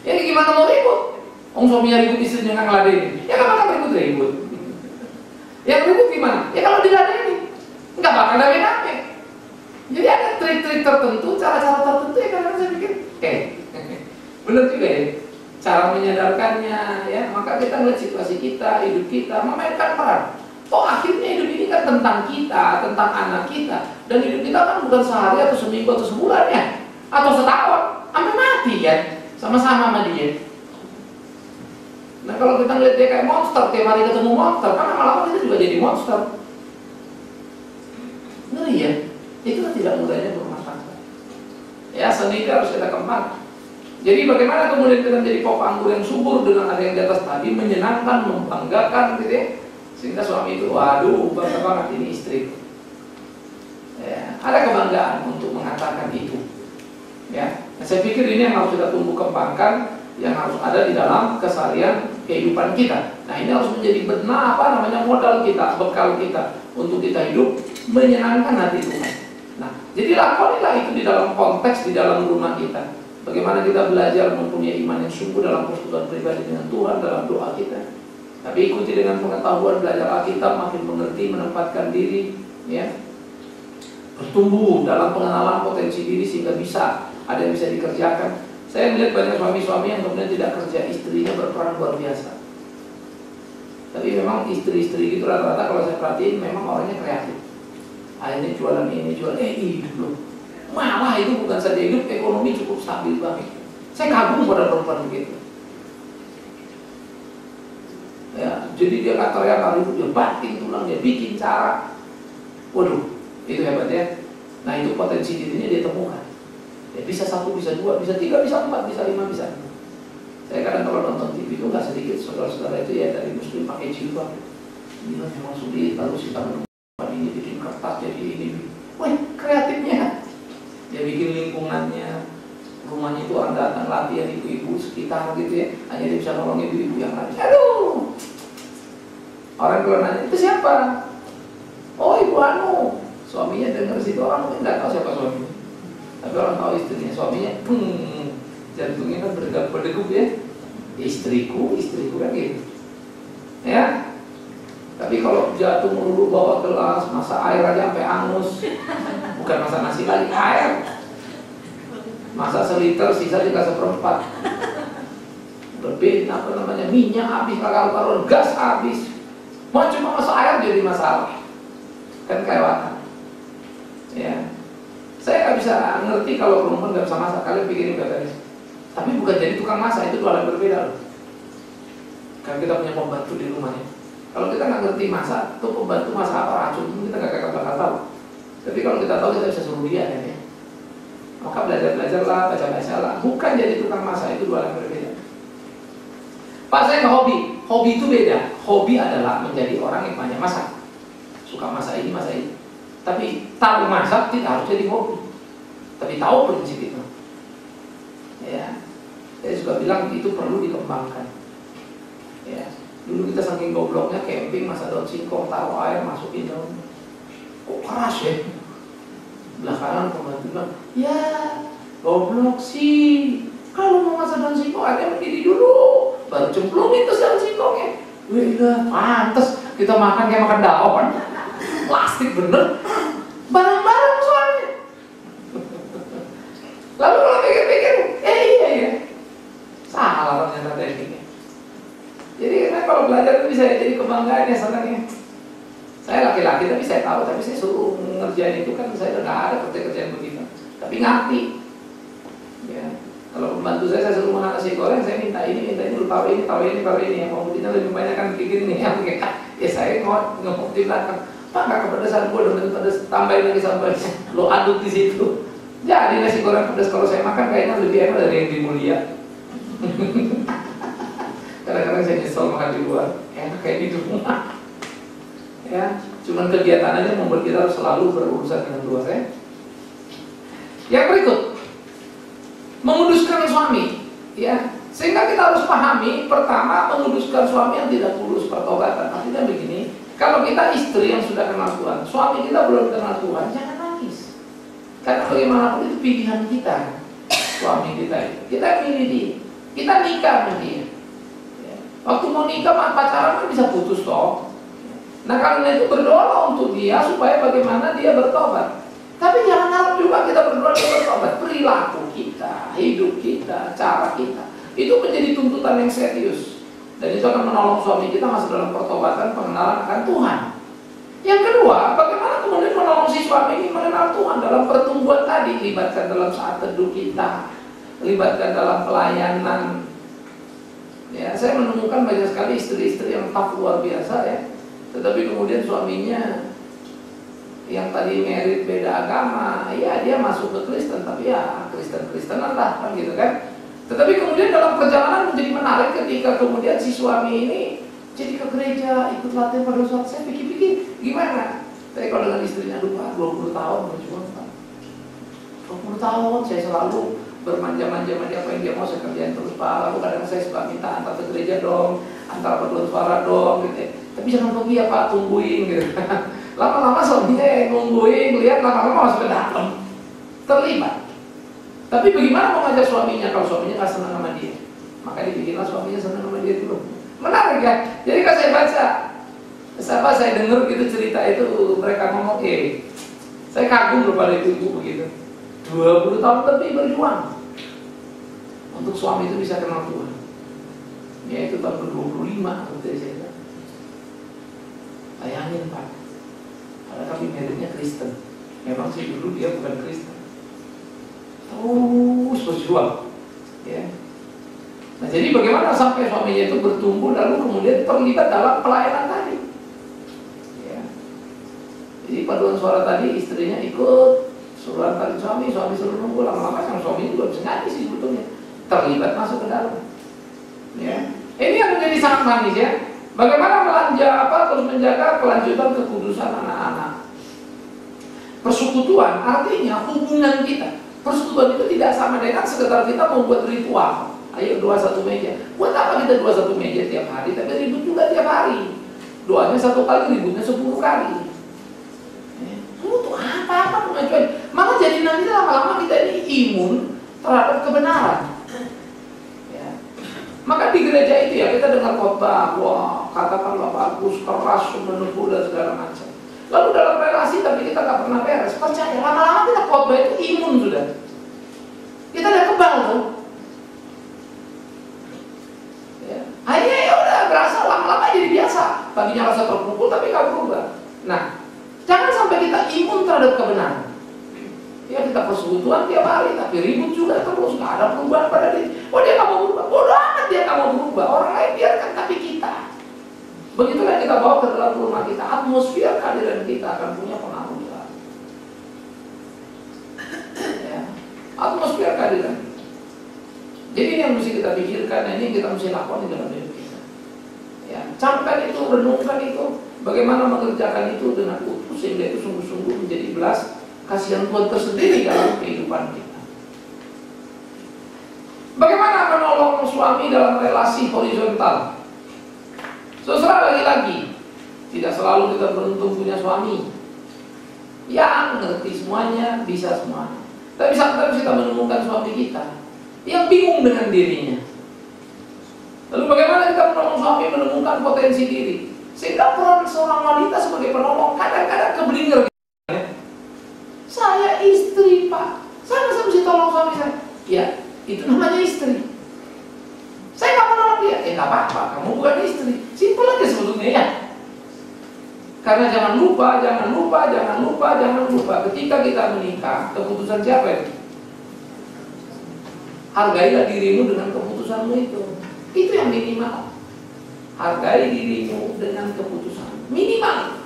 Ya gimana mau ribut? Suaminya ribut, istrinya nggak ngeladenin. Ya nggak bakal ribut. Yang ribut gimana? Ya kalau diladenin nggak bakal rame-rame. Jadi ada trik-trik tertentu, cara-cara tertentu ya kadang saya pikir, bener juga ya. Cara menyadarkannya, ya maka kita melihat situasi kita, hidup kita, memainkan peran. Toh akhirnya hidup ini kan tentang kita, tentang anak kita, dan hidup kita kan bukan sehari atau seminggu atau sebulan ya, atau setahun, sampai mati ya, sama-sama sama dia. Nah kalau kita ngeliat dia kayak monster, tiap hari ketemu monster, kan lama-lama kita juga jadi monster. Ngeri ya, itu kan tidak mudahnya berumah tangga. Ya seni itu harus kita kembangkan. Jadi bagaimana kemudian kita menjadi pokok anggur yang subur dengan ada yang di atas tadi, menyenangkan, membanggakan gitu ya. Sehingga suami itu, waduh bangga banget ini istriku. Ya, ada kebanggaan untuk mengatakan itu. Ya, nah, saya pikir ini yang harus kita tumbuh kembangkan, yang harus ada di dalam keseharian kehidupan kita. Nah ini harus menjadi benar modal kita, bekal kita untuk kita hidup menyenangkan hati Tuhan. Nah, jadi lakonilah itu di dalam konteks di dalam rumah kita. Bagaimana kita belajar mempunyai iman yang sungguh dalam persekutuan pribadi dengan Tuhan dalam doa kita. Tapi ikuti dengan pengetahuan, belajar Alkitab, makin mengerti, menempatkan diri, ya, bertumbuh dalam pengenalan potensi diri sehingga bisa ada yang bisa dikerjakan. Saya melihat banyak suami-suami yang kemudian tidak kerja, istrinya berperan luar biasa. Tapi memang istri-istri itu rata-rata kalau saya perhatiin memang orangnya kreatif. Akhirnya jualan ini, jualan hidup loh. Malah itu bukan saja hidup, ekonomi cukup stabil banget. Saya kagum pada perempuan begitu. Ya, jadi dia nggak teriak ribut, dia banting tulang, dia bikin cara. Waduh, itu hebat ya. Nah itu potensi dirinya dia temukan. Ya bisa 1, bisa 2, bisa 3, bisa 4, bisa 5, bisa 6. Saya kadang kalau nonton TV itu nggak sedikit saudara-saudara itu ya dari muslim pakai jilbab. Ini memang sulit, lalu si tangan ini bikin kertas jadi ini. Wah, kreatifnya. Dia bikin lingkungannya, rumahnya itu orang datang latihan ibu-ibu sekitar gitu ya, hanya dia bisa nolong ibu-ibu yang lain. Aduh, orang kalau nanya itu siapa? Oh, ibu Anu. Suaminya dengar situ, orang mungkin nggak tahu siapa suaminya, tapi orang tahu istrinya. Suaminya, jantungnya kan berdegup ya. Istriku kan gitu. Ya. Tapi kalau jatuh melulu bawa gelas, masak air aja sampai angus. Bukan masak nasi lagi, air. Masak seliter, sisa juga 1/4. Lebih apa namanya, minyak habis, kalau taruh gas habis. Mau cuma masak air jadi masalah. Kan kelewatan. Ya. Saya nggak bisa ngerti kalau perempuan nggak bisa masak. Kalian pikirin guys. Tapi bukan jadi tukang masak, itu dua hal yang berbeda loh. Kan kita punya pembantu di rumahnya. Kalau kita nggak ngerti masak, tuh pembantu masak apa racun, kita nggak bakal tahu. Tapi kalau kita tahu, kita bisa suruh dia kan ya. Maka belajar lah, baca lah. Bukan jadi tukang masak, itu dua hal yang berbeda. Pak, saya nggak hobi. Hobi itu beda. Hobi adalah menjadi orang yang banyak masak. Suka masak ini, masak ini. Tapi tahu masak tidak harus jadi hobi. Tapi tahu prinsip itu. Ya, saya juga bilang itu perlu dikembangkan. Ya. Dulu kita saking gobloknya camping, masak daun singkong, taruh air, masukin daun. Kok keras ya? Belakangan pembantu bilang, ya goblok sih. Kalau mau masak daun singkong, airnya mendidih dulu, baru cemplungin terus daun singkongnya. Wah, pantes kita makan kayak makan daun. Plastik bener. Barang-barang soalnya. Lalu kalau pikir-pikir, iya. Salah ternyata tekniknya. Jadi kalau belajar itu bisa jadi kebanggaan ya senangnya. Saya laki-laki tapi saya tahu, tapi saya suruh ngerjain itu kan saya udah nggak ada kerja-kerjaan begitu. Tapi ngerti. Ya. Kalau pembantu saya suruh makan nasi goreng, saya minta ini, lu taruh ini. Yang mau butinya lebih banyak kan kayak gini nih. Ya saya ngomong di belakang. Pak, nggak kepedesan, gue udah pedes, tambahin lagi sambal. Lo aduk di situ. Jadi nasi goreng pedas kalau saya makan kayaknya lebih enak dari yang di Mulia. Kadang-kadang saya nyesel makan di luar, enak kayak di rumah. Ya, cuman kegiatan aja membuat kita harus selalu berurusan dengan luar ya. Yang berikut, menguduskan suami. Ya, sehingga kita harus pahami, pertama menguduskan suami yang tidak tulus pertobatan. Artinya begini, kalau kita istri yang sudah kenal Tuhan, suami kita belum kenal Tuhan, jangan nangis. Karena bagaimanapun itu pilihan kita, suami kita itu. Kita pilih dia, kita nikah sama dia. Waktu mau nikah, pacaran kan bisa putus toh. Nah karena itu berdoa untuk dia supaya bagaimana dia bertobat. Tapi jangan harap juga kita berdoa dia bertobat. Perilaku kita, hidup kita, cara kita, itu menjadi tuntutan yang serius. Dan itu akan menolong suami kita masuk dalam pertobatan, pengenalan akan Tuhan. Yang kedua, bagaimana kemudian menolong si suami ini mengenal Tuhan dalam pertumbuhan tadi. Libatkan dalam saat teduh kita, libatkan dalam pelayanan. Ya, saya menemukan banyak sekali istri-istri yang tough luar biasa ya. Tetapi kemudian suaminya yang tadi merit beda agama, ya dia masuk ke Kristen, tapi ya Kristen-Kristenan lah kan gitu kan. Tetapi kemudian dalam perjalanan menjadi menarik ketika kemudian si suami ini jadi ke gereja, ikut latihan pada suatu. Saya pikir-pikir gimana? Saya kalau dengan istrinya, aduh Pak, 20 tahun berjuang Pak. 20 tahun saya selalu bermanja-manja dia, apa yang dia mau saya kerjain terus Pak. Lalu kadang saya suka minta antar ke gereja dong, antar paduan suara dong gitu. Tapi jangan pergi ya Pak, tungguin gitu. Lama-lama suaminya nungguin, lihat lama-lama masuk ke dalam, terlibat. Tapi bagaimana mau ngajak suaminya kalau suaminya nggak senang sama dia? Maka dibikinlah suaminya senang sama dia dulu. Menarik ya. Jadi kalau saya baca, saya dengar gitu cerita itu, mereka ngomong, saya kagum loh pada ibu-ibu begitu. 20 tahun lebih berjuang untuk suami itu bisa kenal Tuhan. Ya itu tahun 25 seperti saya bilang. Bayangin Pak, karena kami meritnya Kristen. Memang sih dulu dia bukan Kristen. Terus berjuang. Ya. Nah jadi bagaimana sampai suaminya itu bertumbuh lalu kemudian terlibat dalam pelayanan tadi. Ya. Jadi paduan suara tadi istrinya ikut suruh antar suami suruh nunggu, lama-lama sang suami juga bisa nyanyi sih sebetulnya, terlibat masuk ke dalam. Ya. Ini yang menjadi sangat manis ya. Bagaimana terus menjaga kelanjutan kekudusan anak-anak. Persekutuan artinya hubungan kita. Persekutuan itu tidak sama dengan sekedar kita membuat ritual. Ayo doa satu meja. Buat apa kita doa satu meja tiap hari? Tapi ribut juga tiap hari. Doanya satu kali, ributnya 10 kali. Itu apa pengajuan? Maka jadi nanti lama-lama kita ini imun terhadap kebenaran. Ya. Maka di gereja itu ya kita dengar khotbah, wah katakanlah bagus, keras, meneguh dan segala macam. Lalu dalam relasi tapi kita nggak pernah beres. Percaya, lama-lama kita khotbah itu imun sudah. Kita udah kebal tuh. Ya. Akhirnya ya udah berasa lama-lama jadi biasa. Tadinya rasa terpukul tapi nggak berubah. Nah, jangan sampai kita imun terhadap kebenaran. Ya kita persekutuan tiap hari tapi ribut juga terus, nggak ada perubahan pada diri. Oh dia nggak mau berubah, bodoh amat dia nggak mau berubah. Orang lain biarkan tapi kita. Begitulah kita bawa ke dalam rumah kita, atmosfer kehadiran kita akan punya pengaruh. Ya, atmosfer kehadiran. Jadi ini yang mesti kita pikirkan, ini kita mesti lakukan di dalam hidup kita. Ya, camkan itu, renungkan itu, bagaimana mengerjakan itu dengan utuh sehingga itu sungguh-sungguh menjadi belas kasihan Tuhan tersendiri dalam kehidupan kita. Bagaimana menolong suami dalam relasi horizontal? Saudara, lagi-lagi tidak selalu kita beruntung punya suami yang ngerti semuanya, bisa semuanya. Tapi sometimes kita menemukan suami kita yang bingung dengan dirinya. Lalu bagaimana kita menolong suami menemukan potensi diri? Sehingga peran seorang wanita sebagai penolong kadang-kadang keblinger. Saya istri Pak, saya mesti tolong suami saya. Ya, itu namanya istri. Saya nggak menolong dia, nggak apa-apa, kamu bukan istri. Simpel aja sebetulnya ya. Karena jangan lupa, ketika kita menikah, keputusan siapa itu? Hargailah dirimu dengan keputusanmu itu. Itu yang minimal. Hargai dirimu dengan keputusan minimal.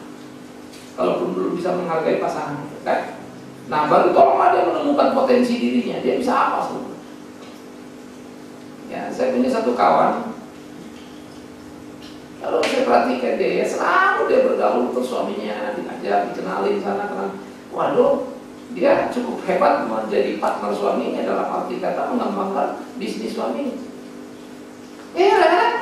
Kalaupun belum bisa menghargai pasangan itu, kan? Nah, baru tolonglah dia menemukan potensi dirinya. Dia bisa apa sebetulnya? Ya, saya punya satu kawan. Kalau saya perhatikan dia, selalu dia bergaul ke suaminya, diajak, dikenalin sana kenal. Waduh, dia cukup hebat menjadi partner suaminya dalam arti kata mengembangkan bisnis suaminya. Kan?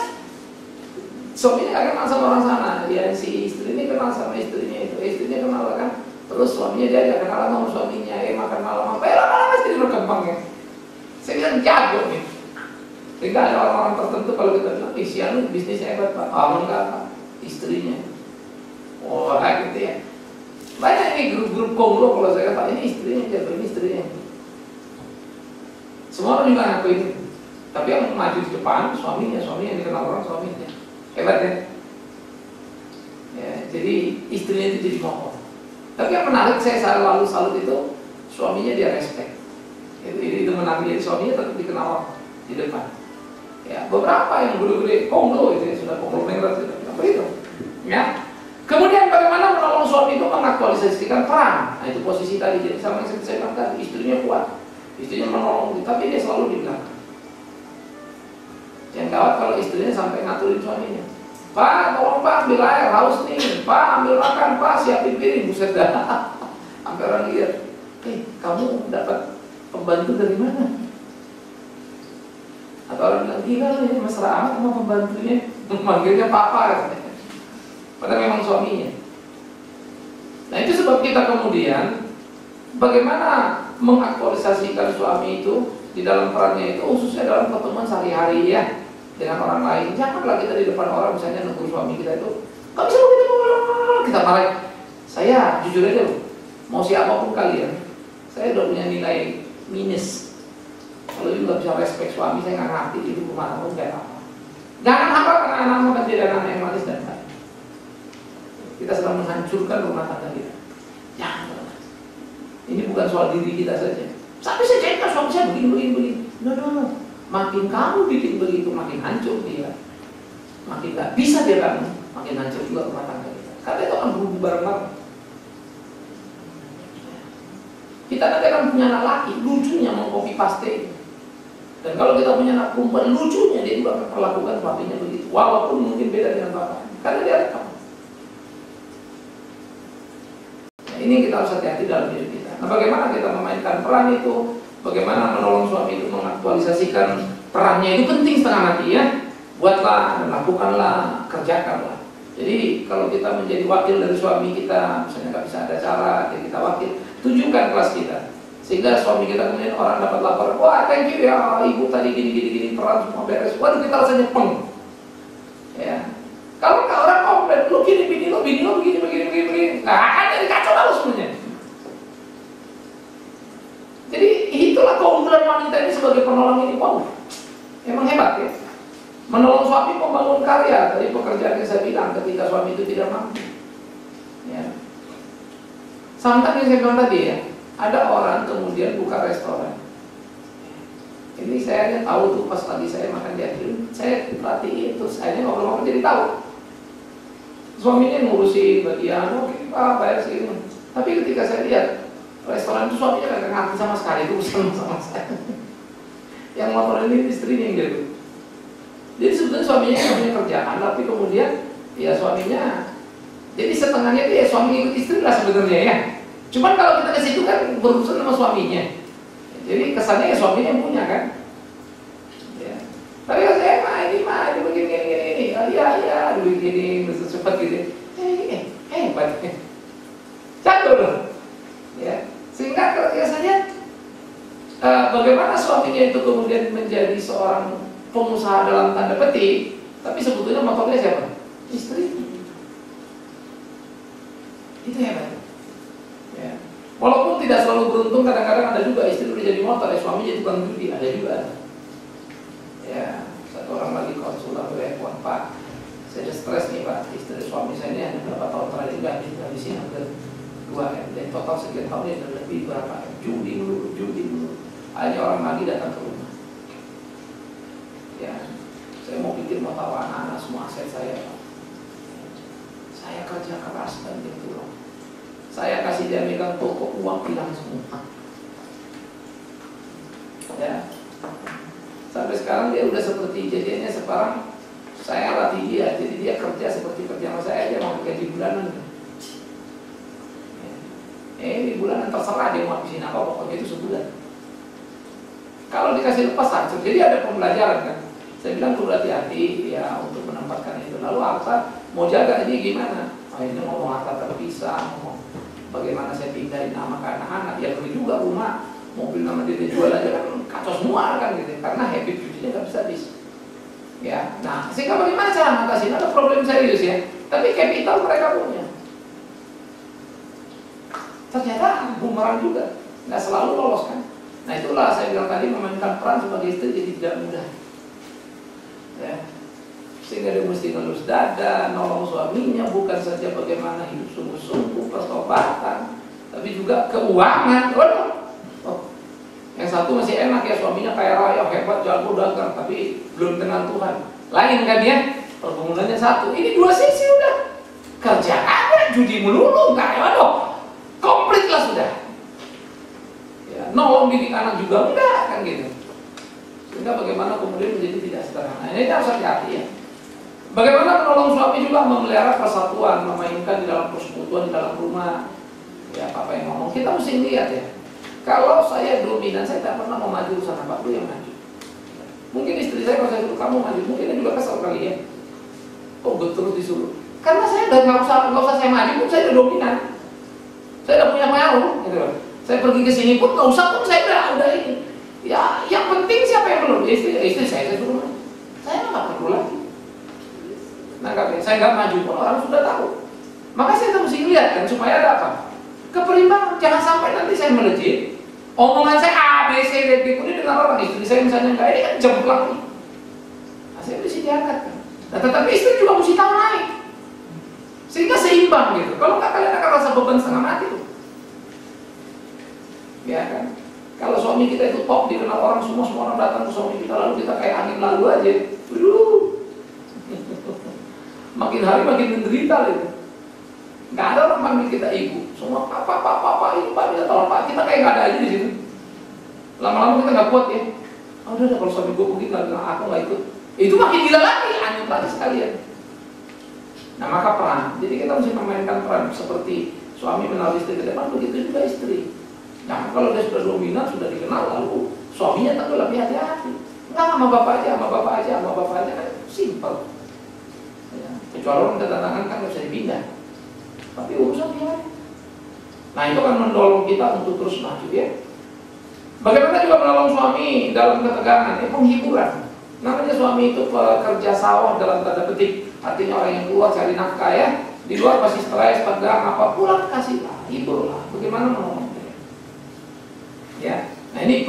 Suaminya gak kenal sama orang sana, dia si istri ini kenal sama istrinya itu, istrinya kenal kan. Terus suaminya dia ajak kenalan sama suaminya, makan malam apa, lama-lama jadi berkembang ya. Saya bilang jago nih. Sehingga ada orang-orang tertentu kalau kita bilang, siang bisnisnya hebat Pak. Enggak Pak, istrinya. Gitu ya. Banyak ini grup-grup konglo kalau saya kata, ini istrinya jago, ini istrinya. Semua orang juga ngaku itu. Tapi yang maju di depan, suaminya yang dikenal orang suaminya. Hebat ya. Ya, jadi istrinya itu jadi mohon. Tapi yang menarik saya selalu salut itu suaminya dia respect. Itu menarik, jadi suaminya tetap dikenal orang di depan. Ya, beberapa yang gede-gede konglo itu ya, sudah konglomerat itu, apa itu? Ya. Kemudian bagaimana menolong suami itu mengaktualisasikan peran. Nah, itu posisi tadi, jadi sama yang saya bilang tadi, istrinya kuat, istrinya menolong, tapi dia selalu di belakang. Yang gawat kalau istrinya sampai ngaturin suaminya. Pak, tolong Pak ambil air, haus nih. Pak, ambil makan, Pak, siapin piring. Buset dah. Sampai orang lihat, kamu dapat pembantu dari mana? Atau orang bilang, gila loh ini mesra amat sama pembantunya. Manggilnya papa. Padahal memang suaminya. Nah itu sebab kita kemudian bagaimana mengaktualisasikan suami itu di dalam perannya itu, khususnya dalam pertemuan sehari-hari ya dengan orang lain. Janganlah kita di depan orang misalnya negur suami kita itu, gak bisa begitu, kita marah. Saya jujur aja loh, mau siapapun kalian, saya udah punya nilai minus. Kalau juga bisa respect suami, saya nggak ngerti itu kemana pun kayak apa. Jangan apa karena anak-anak akan jadi anak yang manis dan baik. Kita sedang menghancurkan rumah tangga kita. Jangan. Ini bukan soal diri kita saja. Sampai saya cerita suami saya begini. No. Makin kamu bikin begitu, makin hancur dia. Makin nggak bisa dia bangun, makin hancur juga rumah tangga kita. Karena itu akan berubah bareng-bareng. Kita Kita nanti akan punya anak laki, lucunya mau copy paste. Dan kalau kita punya anak perempuan, lucunya dia juga akan perlakukan papinya begitu, walaupun mungkin beda dengan bapak, karena dia rekam. Nah, ini kita harus hati-hati dalam diri kita. Nah, bagaimana kita memainkan peran itu? Bagaimana menolong suami itu mengaktualisasikan perannya itu penting setengah mati ya. Buatlah, lakukanlah, kerjakanlah. Jadi kalau kita menjadi wakil dari suami kita, misalnya nggak bisa ada cara, jadi kita wakil, tunjukkan kelas kita. Sehingga suami kita kemudian orang dapat laporan, wah thank you ya ibu tadi gini peran semua beres. Waduh kita rasanya peng. Ya. Kalau orang komplain, lu gini bini lu begini, nggak ada kacau lalu semuanya. Jadi itulah keunggulan wanita ini sebagai penolong ini, wow, emang hebat ya. Menolong suami membangun karya dari pekerjaan yang saya bilang ketika suami itu tidak mampu. Ya. Sampai yang saya bilang tadi ya, ada orang kemudian buka restoran. Ini saya hanya tahu tuh pas lagi saya makan di Adil, saya perhatiin itu, saya ngobrol-ngobrol jadi tahu. Suaminya ngurusin bagian, oke pak bayar segini. Tapi ketika saya lihat restoran itu suaminya nggak ngerti sama sekali itu sama saya. Yang motor ini istrinya yang jago. Jadi sebenarnya suaminya yang punya kerjaan, tapi kemudian ya suaminya, jadi setengahnya dia suami ikut istri lah sebenarnya ya. Cuman kalau kita ke situ kan berurusan sama suaminya, jadi kesannya ya suaminya yang punya kan. Ya. Tapi kalau saya ini begini, ya dulu gini, bisa cepat gitu. Hebat, jago dong. Ya. Sehingga biasanya bagaimana suaminya itu kemudian menjadi seorang pengusaha dalam tanda petik, tapi sebetulnya motornya siapa? Istri. Itu hebat. Ya. Walaupun tidak selalu beruntung, kadang-kadang ada juga istri udah jadi motor, ya suami jadi tukang judi, ada juga. Ya, satu orang lagi konsulat telepon, Pak, saya ada stres nih Pak, istri suami saya ini ada berapa tahun terakhir nggak habisin hampir 2 M, dan total sekian tahun ini ada lebih berapa M, judi dulu. Hanya orang lagi datang ke rumah. Ya, saya mau tahu anak-anak semua aset saya Pak. Saya kerja keras dan gitu loh. Saya kasih dia megang toko, uang hilang semua. Ya. Sampai sekarang dia udah seperti jadinya sekarang saya latih dia, jadi dia kerja seperti kerja sama saya, dia mau gaji bulanan. Di bulanan terserah dia mau habisin apa, pokoknya itu sebulan. Kalau dikasih lepas hancur, jadi ada pembelajaran kan. Saya bilang tuh hati-hati ya untuk menempatkan itu. Lalu harta mau jaga ini gimana? Akhirnya ngomong harta terpisah, ngomong bagaimana saya pindahin nama ke anak-anak, ya beli juga rumah, mobil nama dia jual aja kan kacau semua kan gitu, karena habit cucinya nggak bisa habis. Ya, nah sehingga bagaimana cara mengatasi? Ada problem serius ya, tapi capital mereka punya. Ternyata bumerang juga, nggak selalu lolos kan. Nah itulah saya bilang tadi, memainkan peran sebagai istri jadi tidak mudah. Ya. Sehingga dia mesti ngelus dada, nolong suaminya, bukan saja bagaimana hidup sungguh-sungguh, pertobatan, tapi juga keuangan. Yang satu masih enak ya, suaminya kaya raya, hebat, jago dagang, tapi belum kenal Tuhan. Lain kan ya, pergumulannya satu. Ini dua sisi udah. Kerja ada, judi melulu, nggak ada, komplit lah sudah. Ya, nolong didik anak juga enggak kan gitu. Sehingga bagaimana kemudian menjadi tidak sederhana. Ini harus hati-hati ya. Bagaimana menolong suami juga memelihara persatuan, memainkan di dalam persekutuan, di dalam rumah. Ya, apa yang ngomong, kita mesti lihat ya. Kalau saya dominan, saya tidak pernah mau maju urusan apa yang maju. Mungkin istri saya kalau saya suruh kamu maju, mungkin dia juga kesal kali ya. Kok betul disuruh? Karena saya udah nggak usah saya maju pun saya udah dominan. Saya udah punya pengaruh, gitu. Saya pergi ke sini pun nggak usah pun saya udah ini. Ya, yang penting siapa yang perlu? Istri saya suruh maju. Saya nggak perlu lagi. Nah, saya nggak maju pun orang sudah tahu. Maka saya mesti lihat kan supaya ada apa? Keperimbangan. Jangan sampai nanti saya melejit. Omongan saya A, B, C, D, B, kemudian dengan orang istri saya misalnya nggak ini kan jemplang nih. Nah, saya mesti diangkat kan. Nah, tetapi istri juga mesti tahu naik. Sehingga seimbang gitu. Kalau nggak kalian akan rasa beban setengah mati tuh. Ya kan. Kalau suami kita itu top, dikenal orang semua orang datang ke suami kita, lalu kita kayak angin lalu aja. Makin hari makin menderita gitu. Nggak ada orang panggil kita ibu. Semua papa, ini pak, kita tolong pak. Kita kayak nggak ada aja di situ. Lama-lama kita nggak kuat ya. Oh, udah kalau suami gue pergi nggak bilang aku nggak ikut. Itu makin gila lagi, aneh lagi sekalian. Nah maka peran. Jadi kita mesti memainkan peran seperti suami menaruh istri ke depan, begitu juga istri. Nah kalau dia sudah dominan, sudah dikenal, lalu suaminya tentu lebih hati-hati. Enggak sama bapak aja, kan simpel. Ya, kecuali orang kedatangan kan nggak bisa dipindah. Tapi urusan dia. Nah itu kan mendorong kita untuk terus maju ya. Bagaimana juga menolong suami dalam ketegangan? Penghiburan. Namanya suami itu pekerja sawah dalam tanda petik. Artinya orang yang keluar cari nafkah ya. Di luar pasti stres, tegang, apa pulang kasih lah, hiburlah. Bagaimana menolong dia? Ya. Nah ini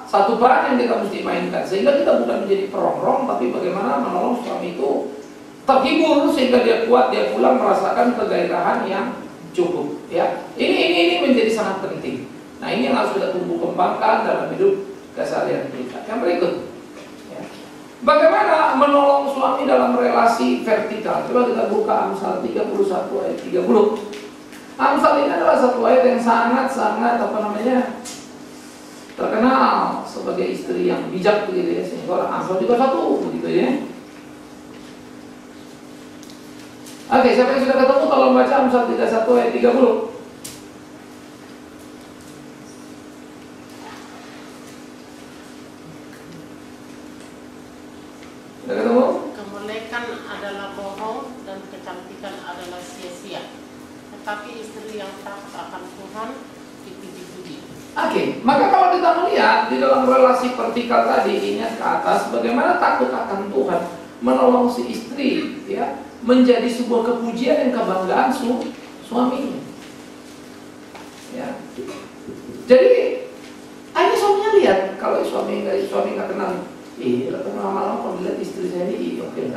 satu peran yang kita mesti mainkan sehingga kita bukan menjadi perongrong, tapi bagaimana menolong suami itu terhibur sehingga dia kuat, dia pulang merasakan kegairahan yang cukup. Ya. Ini menjadi sangat penting. Nah ini yang harus kita tumbuh kembangkan dalam hidup keseharian kita. Yang berikut. Bagaimana menolong suami dalam relasi vertikal? Coba kita buka Amsal 31 ayat 30. Amsal ini adalah satu ayat yang sangat terkenal sebagai istri yang bijak begitu ya. Sehingga orang Amsal juga satu begitu ya. Oke, siapa yang sudah ketemu tolong baca Amsal 31 ayat 30. Kemelekan adalah bohong dan kecantikan adalah sia-sia. Tetapi istri yang takut akan Tuhan dipuji-puji. Oke, maka kalau kita melihat di dalam relasi vertikal tadi ingat ke atas, bagaimana takut akan Tuhan menolong si istri, ya, menjadi sebuah kepujian dan kebanggaan suaminya. Ya. Jadi, akhirnya suaminya lihat kalau suami nggak kenal. Lama-lama kalau dilihat istri saya ini, oke,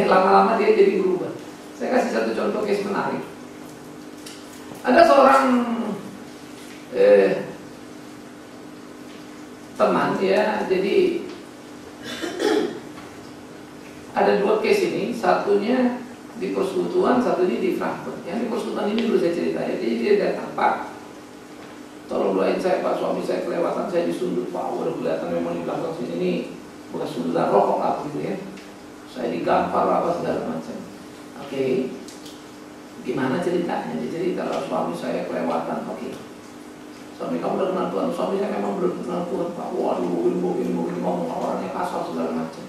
lama-lama dia jadi berubah. Saya kasih satu contoh case menarik. Ada seorang teman ya, jadi ada dua case ini, satunya di persekutuan, satunya di Frankfurt. Yang di persekutuan ini dulu saya cerita ya. Jadi dia datang, Pak, tolong doain saya Pak, suami saya kelewatan, saya disundut Pak, udah kelihatan memang di belakang sini ini bukan sundutan rokok apa gitu ya. Saya digampar apa segala macam. Oke. Gimana ceritanya? Dia cerita kalau suami saya kelewatan. Oke. Suami kamu udah kenal Tuhan. Suami saya memang belum kenal Tuhan Pak. Waduh, begini ngomong orangnya kasar segala macam.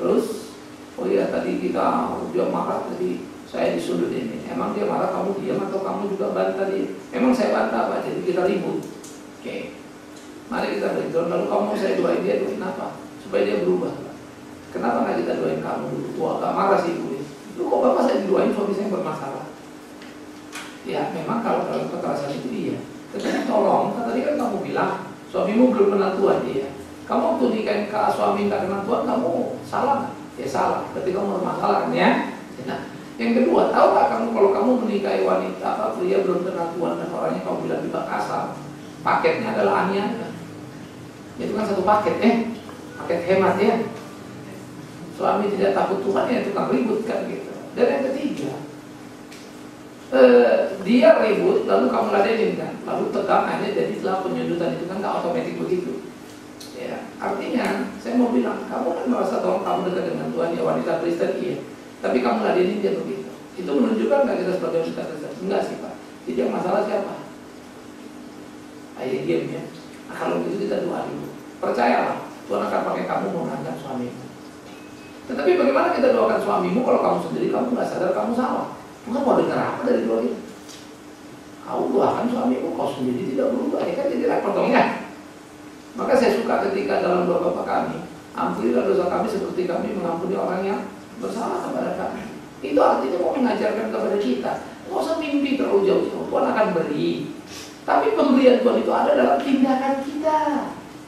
Terus, oh iya tadi dia marah tadi saya disundut ini. Emang dia marah kamu diam atau kamu juga bantah dia? Emang saya bantah Pak. Jadi kita ribut. Oke. Mari kita breakdown. Lalu kamu saya doain dia doain apa? Supaya dia berubah. Kenapa nggak kita doain kamu dulu? Wah, gak marah sih ibu. Lu kok bapak saya didoain suami saya bermasalah? Ya, memang kalau dalam kekerasan itu iya. Tetapi tolong, tadi kan kamu bilang suamimu belum kenal Tuhan dia. Kamu waktu nikahin ke suami nggak kenal Tuhan, kamu salah nggak? Ya salah. Berarti kamu bermasalah kan ya? Nah, yang kedua, tahu nggak kamu kalau kamu menikahi wanita pria belum kenal Tuhan dan orangnya kamu bilang juga kasar, paketnya adalah aniaya. Itu kan satu paket paket hemat ya. Suami tidak takut Tuhan ya tukang ribut kan gitu. Dan yang ketiga, dia ribut lalu kamu ladenin kan, lalu tegang aja jadi setelah penyudutan itu kan nggak otomatis begitu. Ya, artinya saya mau bilang kamu kan merasa tahu kamu dekat dengan Tuhan ya wanita Kristen iya, tapi kamu ladenin dia begitu. Itu menunjukkan nggak kita sebagai wanita Kristen? Enggak sih Pak. Jadi yang masalah siapa? Ayah diam ya. Nah, kalau begitu kita doa dulu. Percayalah Tuhan akan pakai kamu memenangkan suamimu. Tetapi bagaimana kita doakan suamimu kalau kamu sendiri kamu nggak sadar kamu salah? Tuhan mau dengar apa dari doa itu? Kau doakan suamimu, kau sendiri tidak berubah, ya kan jadi repot dong ya. Maka saya suka ketika dalam doa Bapa kami, ampunilah dosa kami seperti kami mengampuni orang yang bersalah kepada kami. Itu artinya mau mengajarkan kepada kita, nggak usah mimpi terlalu jauh-jauh. Tuhan akan beri, tapi pemberian Tuhan itu ada dalam tindakan kita.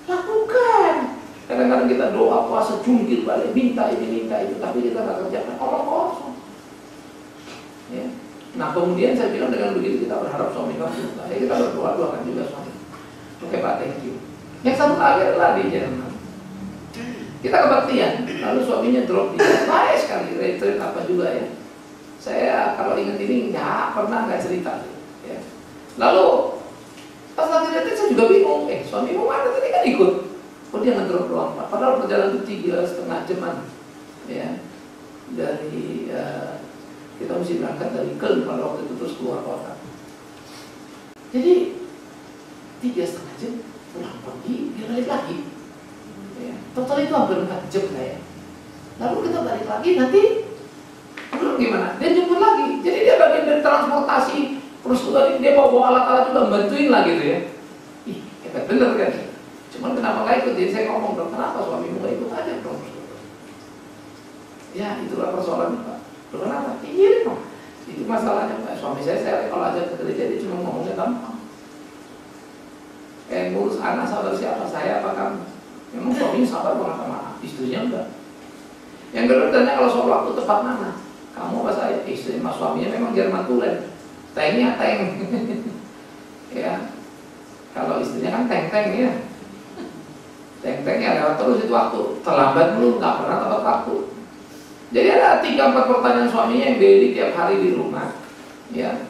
Lakukan. Kadang-kadang kita doa puasa jungkir balik, minta ini, tapi kita nggak kerjakan, omong kosong. Ya. Nah kemudian saya bilang dengan begitu kita berharap suami kamu berubah. Ya kita berdoa-doakan juga suami. Oke Pak, thank you. Yang satu lagi adalah di Jerman. Kita kebaktian, lalu suaminya drop dia. Baik sekali, retreat apa juga ya. Saya kalau ingat ini nggak cerita. Ya. Lalu pas lagi datang saya juga bingung. Suamimu mana tadi kan ikut? Oh dia ngedrop doang Pak. Padahal perjalanan itu 3,5 jaman. Ya. Dari kita mesti berangkat dari Köln pada waktu itu terus keluar kota. Jadi 3,5 jam pulang pergi, dia balik lagi. Ya. Total itu hampir 4 jam lah ya. Lalu kita balik lagi nanti belum gimana? Dia jemput lagi. Jadi dia bagian dari transportasi. Terus dia bawa alat-alat juga bantuin lah gitu ya. Ih, hebat bener kan? Cuman kenapa nggak ikut? Jadi saya ngomong dong, kenapa suamimu nggak ikut aja dong? Ya itulah persoalannya Pak. Loh kenapa? Iya dong. Itu masalahnya Pak. Suami saya kalau aja ke gereja dia cuma ngomongnya gampang. Ngurus anak sabar siapa? Saya apa kamu? Memang suaminya sabar banget sama istrinya enggak. Yang kedua tanya kalau soal waktu tepat mana? Kamu apa saya? Istri mas suaminya memang Jerman tulen. Tanknya tank. Ya. Kalau istrinya kan tank ya. Tank ya lewat terus itu waktu. Terlambat dulu, nggak pernah tepat waktu. Jadi ada 3-4 pertanyaan suaminya yang daily tiap hari di rumah. Ya.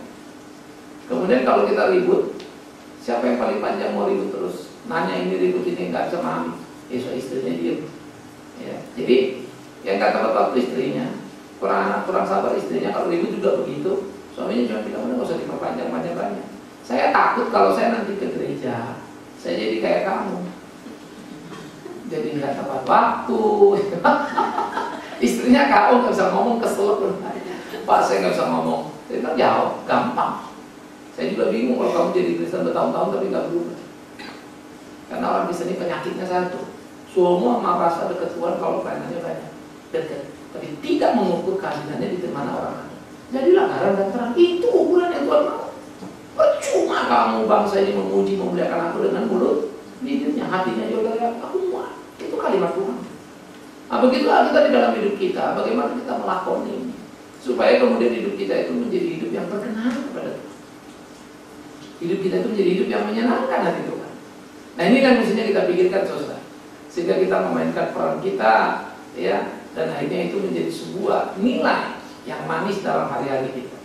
Kemudian kalau kita ribut, siapa yang paling panjang mau ribut terus? Nanya ini ribut ini nggak bisa paham. Istrinya diem. Ya. Jadi yang nggak tepat waktu istrinya, kurang sabar istrinya. Kalau ribut juga begitu. Suaminya cuma bilang udah nggak usah diperpanjang banyak. Saya takut kalau saya nanti ke gereja, saya jadi kayak kamu. Jadi nggak tepat waktu. Istrinya kau nggak bisa ngomong, kesel. Pak saya nggak bisa ngomong. Dia bilang jawab, gampang. Saya juga bingung kalau kamu jadi Kristen bertahun-tahun tapi nggak berubah. Karena orang Kristen ini penyakitnya satu. Semua merasa dekat Tuhan kalau pelayanannya banyak. Dekat. Tapi tidak mengukur kehadirannya di mana orang ada. Jadilah garam dan terang. Itu ukuran yang Tuhan mau. Percuma kamu bangsa ini memuji memuliakan aku dengan mulut, bibirnya, hatinya juga aku muat. Itu kalimat Tuhan. Nah, begitulah kita di dalam hidup kita. Bagaimana kita melakoni ini supaya kemudian hidup kita itu menjadi hidup yang berkenan kepada Tuhan. Hidup kita itu menjadi hidup yang menyenangkan hati Tuhan. Nah ini kan mestinya kita pikirkan saudara, sehingga kita memainkan peran kita, ya, dan akhirnya itu menjadi sebuah nilai yang manis dalam hari-hari kita.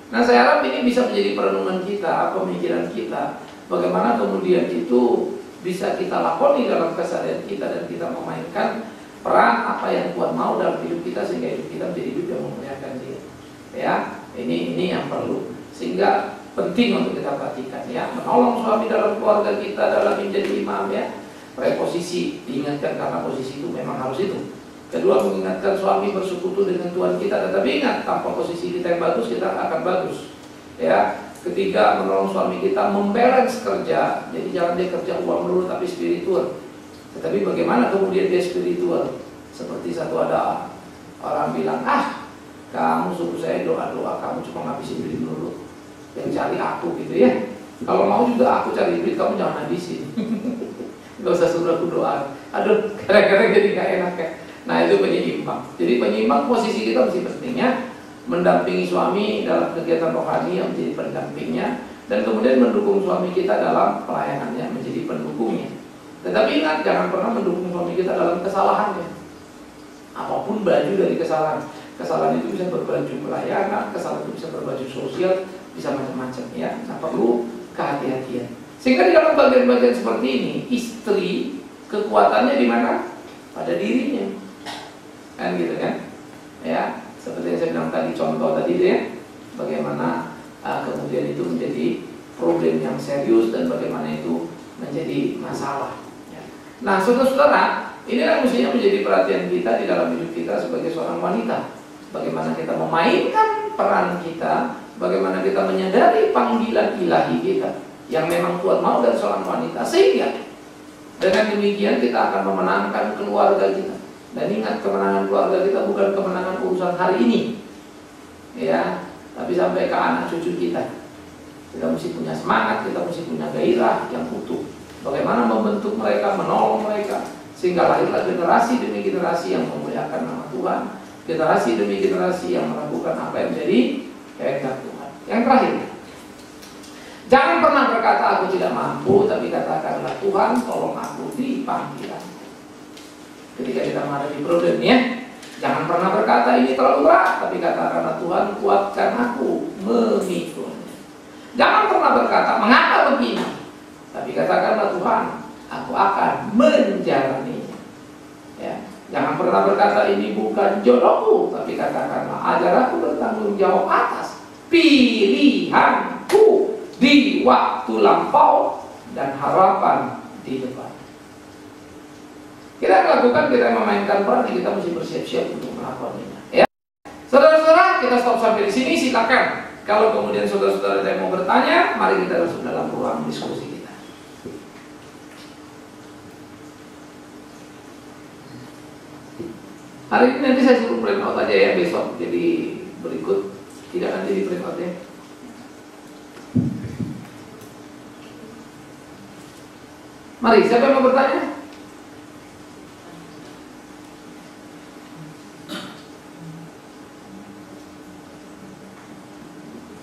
Nah saya harap ini bisa menjadi perenungan kita, pemikiran kita, bagaimana kemudian itu bisa kita lakoni dalam keseharian kita dan kita memainkan peran apa yang Tuhan mau dalam hidup kita sehingga hidup kita menjadi hidup yang memuliakan Dia. Ya, ini yang perlu. Sehingga penting untuk kita perhatikan ya, menolong suami dalam keluarga kita dalam menjadi imam ya. Reposisi diingatkan karena posisi itu memang harus itu. Kedua, mengingatkan suami bersekutu dengan Tuhan kita. Tetapi ingat, tanpa posisi kita yang bagus, kita akan bagus. Ya. Ketiga, menolong suami kita membalance kerja. Jadi jangan dia kerja uang dulu tapi spiritual. Tetapi bagaimana kemudian dia spiritual? Seperti satu ada orang bilang, kamu suruh saya doa-doa, kamu cuma ngabisin duit dulu. Yang cari aku gitu ya. Kalau mau juga aku cari duit, kamu jangan habisin. Gak usah suruh aku doa. Aduh, kadang-kadang jadi gak enak ya. Nah itu penyeimbang. Jadi penyeimbang posisi kita mesti pentingnya mendampingi suami dalam kegiatan rohani yang menjadi pendampingnya, dan kemudian mendukung suami kita dalam pelayanannya menjadi pendukungnya. Tetapi ingat, jangan pernah mendukung suami kita dalam kesalahannya. Apapun baju dari kesalahan. Kesalahan itu bisa berbaju pelayanan, kesalahan itu bisa berbaju sosial, bisa macam-macam ya. Nah perlu kehati-hatian. Sehingga di dalam bagian-bagian seperti ini, istri kekuatannya di mana? Pada dirinya. Kan gitu kan? Ya, seperti yang saya bilang tadi, contoh tadi ya, bagaimana kemudian itu menjadi problem yang serius dan bagaimana itu menjadi masalah. Ya. Nah, saudara-saudara, ini yang mestinya menjadi perhatian kita di dalam hidup kita sebagai seorang wanita. Bagaimana kita memainkan peran kita, bagaimana kita menyadari panggilan ilahi kita yang memang Tuhan mau dari seorang wanita, sehingga dengan demikian kita akan memenangkan keluarga kita. Dan ingat, kemenangan keluarga kita bukan kemenangan urusan hari ini, ya, tapi sampai ke anak cucu kita. Kita mesti punya semangat, kita mesti punya gairah yang utuh. Bagaimana membentuk mereka, menolong mereka, sehingga lahirlah generasi demi generasi yang memuliakan nama Tuhan, generasi demi generasi yang melakukan apa yang menjadi kehendak Tuhan. Yang terakhir, jangan pernah berkata aku tidak mampu, tapi katakanlah Tuhan tolong aku di panggilan. Ketika kita menghadapi problem ya, Jangan pernah berkata ini terlalu berat, tapi katakanlah Tuhan kuatkan aku memikulnya. Jangan pernah berkata mengapa begini, tapi katakanlah Tuhan aku akan menjalaninya. Ya. Jangan pernah berkata ini bukan jodohku, tapi katakanlah ajar aku bertanggung jawab atas pilihanku di waktu lampau dan harapan di depan. Kita lakukan, kita memainkan peran, kita mesti bersiap-siap untuk melakukannya. Ya, saudara-saudara, kita stop sampai di sini. Silakan. Kalau kemudian saudara-saudara yang mau bertanya, mari kita masuk dalam ruang diskusi kita. Hari ini nanti saya suruh print out aja ya, besok jadi berikut tidak nanti di print out ya. Mari, siapa yang mau bertanya?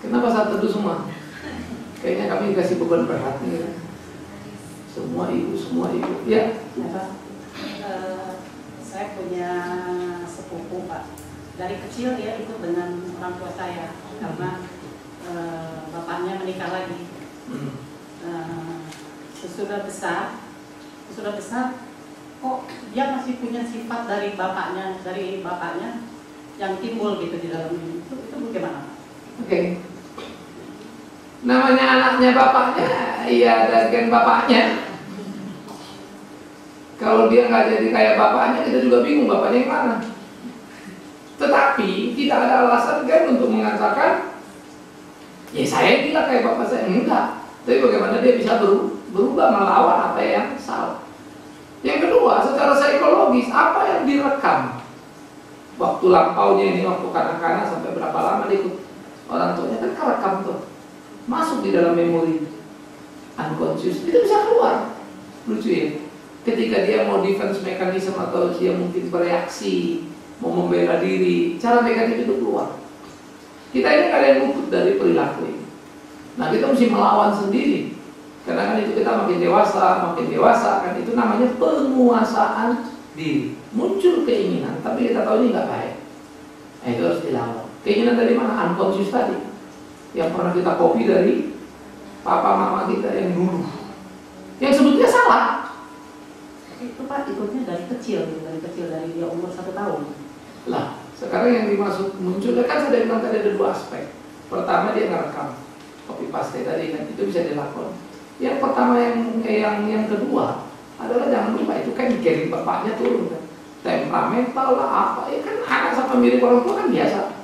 Kenapa saat teduh semua? Kayaknya kami dikasih beban berat nih. Semua ibu. Ya. Saya punya sepupu Pak. Dari kecil dia ikut dengan orang tua saya karena bapaknya menikah lagi. Sesudah besar, kok dia masih punya sifat dari bapaknya yang timbul gitu di dalam ini. Itu bagaimana? Oke. Namanya anaknya bapaknya, iya ada gen bapaknya. Kalau dia nggak jadi kayak bapaknya, kita juga bingung bapaknya yang mana. Tetapi tidak ada alasan gen untuk mengatakan, ya saya tidak kayak bapak saya, enggak. Tapi bagaimana dia bisa berubah melawan apa yang salah. Yang kedua, secara psikologis apa yang direkam waktu lampaunya ini, waktu kanak-kanak sampai berapa lama dia ikut orang tuanya kan kerekam tuh, masuk di dalam memori unconscious, itu bisa keluar. Lucu ya, ketika dia mau defense mechanism atau dia mungkin bereaksi, mau membela diri, cara negatif itu keluar. Kita ini ada yang luput dari perilaku ini. Nah kita mesti melawan sendiri, karena kan itu kita makin dewasa kan, itu namanya penguasaan diri. Muncul keinginan, tapi kita tahu ini nggak baik. Nah, itu harus dilawan. Keinginan dari mana? Unconscious tadi, yang pernah kita copy dari papa mama kita yang dulu, yang sebetulnya salah. Itu Pak ikutnya dari kecil dari dia umur 1 tahun. Lah, sekarang yang dimaksud muncul kan saya bilang tadi ada 2 aspek. Pertama dia ngerekam, copy paste tadi kan, itu bisa dilakukan. Yang pertama yang kedua adalah jangan lupa itu kan dikirim bapaknya turun kan, temperamental lah apa, ya kan anak sama mirip orang tua kan biasa.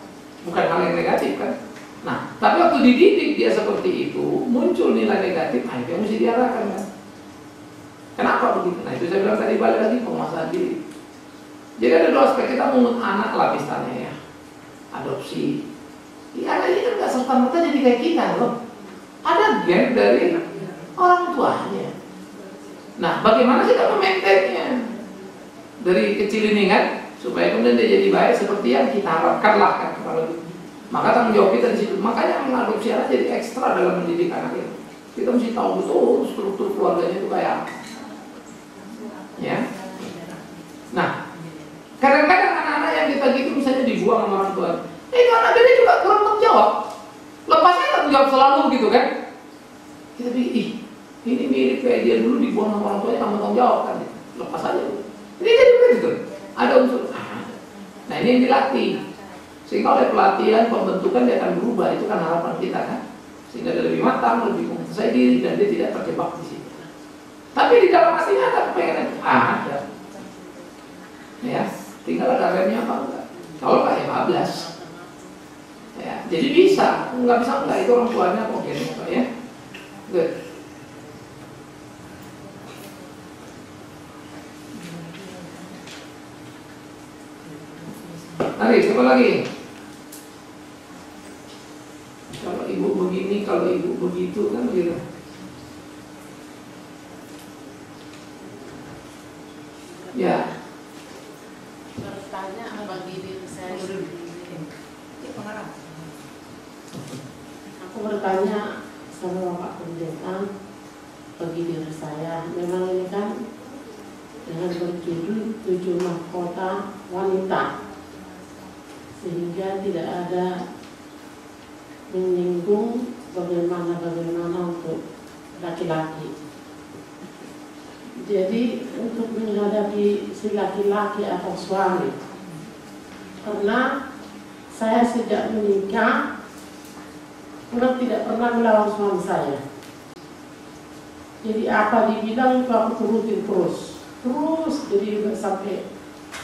Bukan hal yang negatif kan. Nah, tapi waktu dididik dia seperti itu, muncul nilai negatif, nah itu yang mesti diarahkan kan. Kenapa begitu? Nah itu saya bilang tadi, balik lagi penguasaan diri. Jadi ada 2 aspek, kita mengut anak lah misalnya ya, adopsi. Ya anak ini kan gak serta-merta jadi kayak kita loh. Ada gen dari orang tuanya. Nah bagaimana kita memaintainnya dari kecil ini kan, supaya kemudian dia jadi baik seperti yang kita harapkan lah kan. Maka tanggung jawab kita di situ. Makanya mengadopsi anak jadi ekstra dalam mendidik anak itu. Kita mesti tahu betul struktur keluarganya itu kayak apa. Ya. Nah, kadang-kadang anak-anak yang kita gitu misalnya dibuang sama orang tua, itu anak dia juga kurang tanggung jawab. Lepasnya tanggung jawab selalu gitu kan. Kita pikir, ini mirip kayak dia dulu dibuang sama orang tuanya, kamu tanggung jawab kan. Lepas aja. Ini jadi begitu. Ada unsur. Nah ini yang dilatih. Sehingga oleh pelatihan, pembentukan dia akan berubah. Itu kan harapan kita kan. Sehingga dia lebih matang, lebih menguasai diri, dan dia tidak terjebak di situ. Tapi di dalam hatinya ada kepengenan. Ada. Ya, tinggal ada remnya apa enggak. Kalau nggak ya bablas. Ya, jadi bisa. Nggak bisa enggak, itu orang tuanya kok gini apa ya. Good. Mari, siapa lagi? Kalau ibu begini, kalau ibu begitu kan begitu. Ya. Bertanya bagi diri saya sendiri. Aku bertanya sama Bapak Pendeta bagi diri saya. Memang ini kan dengan berjudul 7 mahkota wanita. sehingga tidak ada menyinggung bagaimana untuk laki-laki. Jadi untuk menghadapi si laki-laki atau suami, karena saya sejak menikah tidak pernah melawan suami saya. Jadi apa dibilang itu aku turutin terus, jadi sampai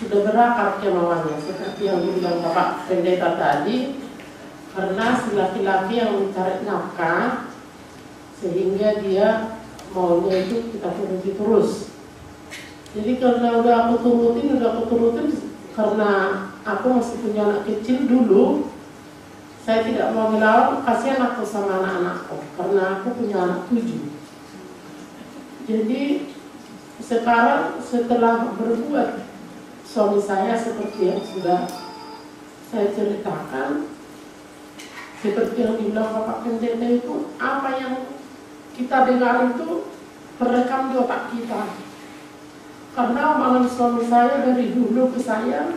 sudah berakar kemauannya, seperti yang dibilang Bapak Pendeta tadi, karena si laki-laki yang mencari nafkah, sehingga dia maunya itu kita turuti terus. Jadi karena udah aku turutin karena aku masih punya anak kecil dulu, saya tidak mau melawan, kasihan aku sama anak-anakku, karena aku punya anak 7. Jadi sekarang setelah berbuat suami saya seperti yang sudah saya ceritakan, seperti yang dibilang Bapak Pendeta itu, apa yang kita dengar itu terekam di otak kita. Karena omongan suami saya dari dulu ke saya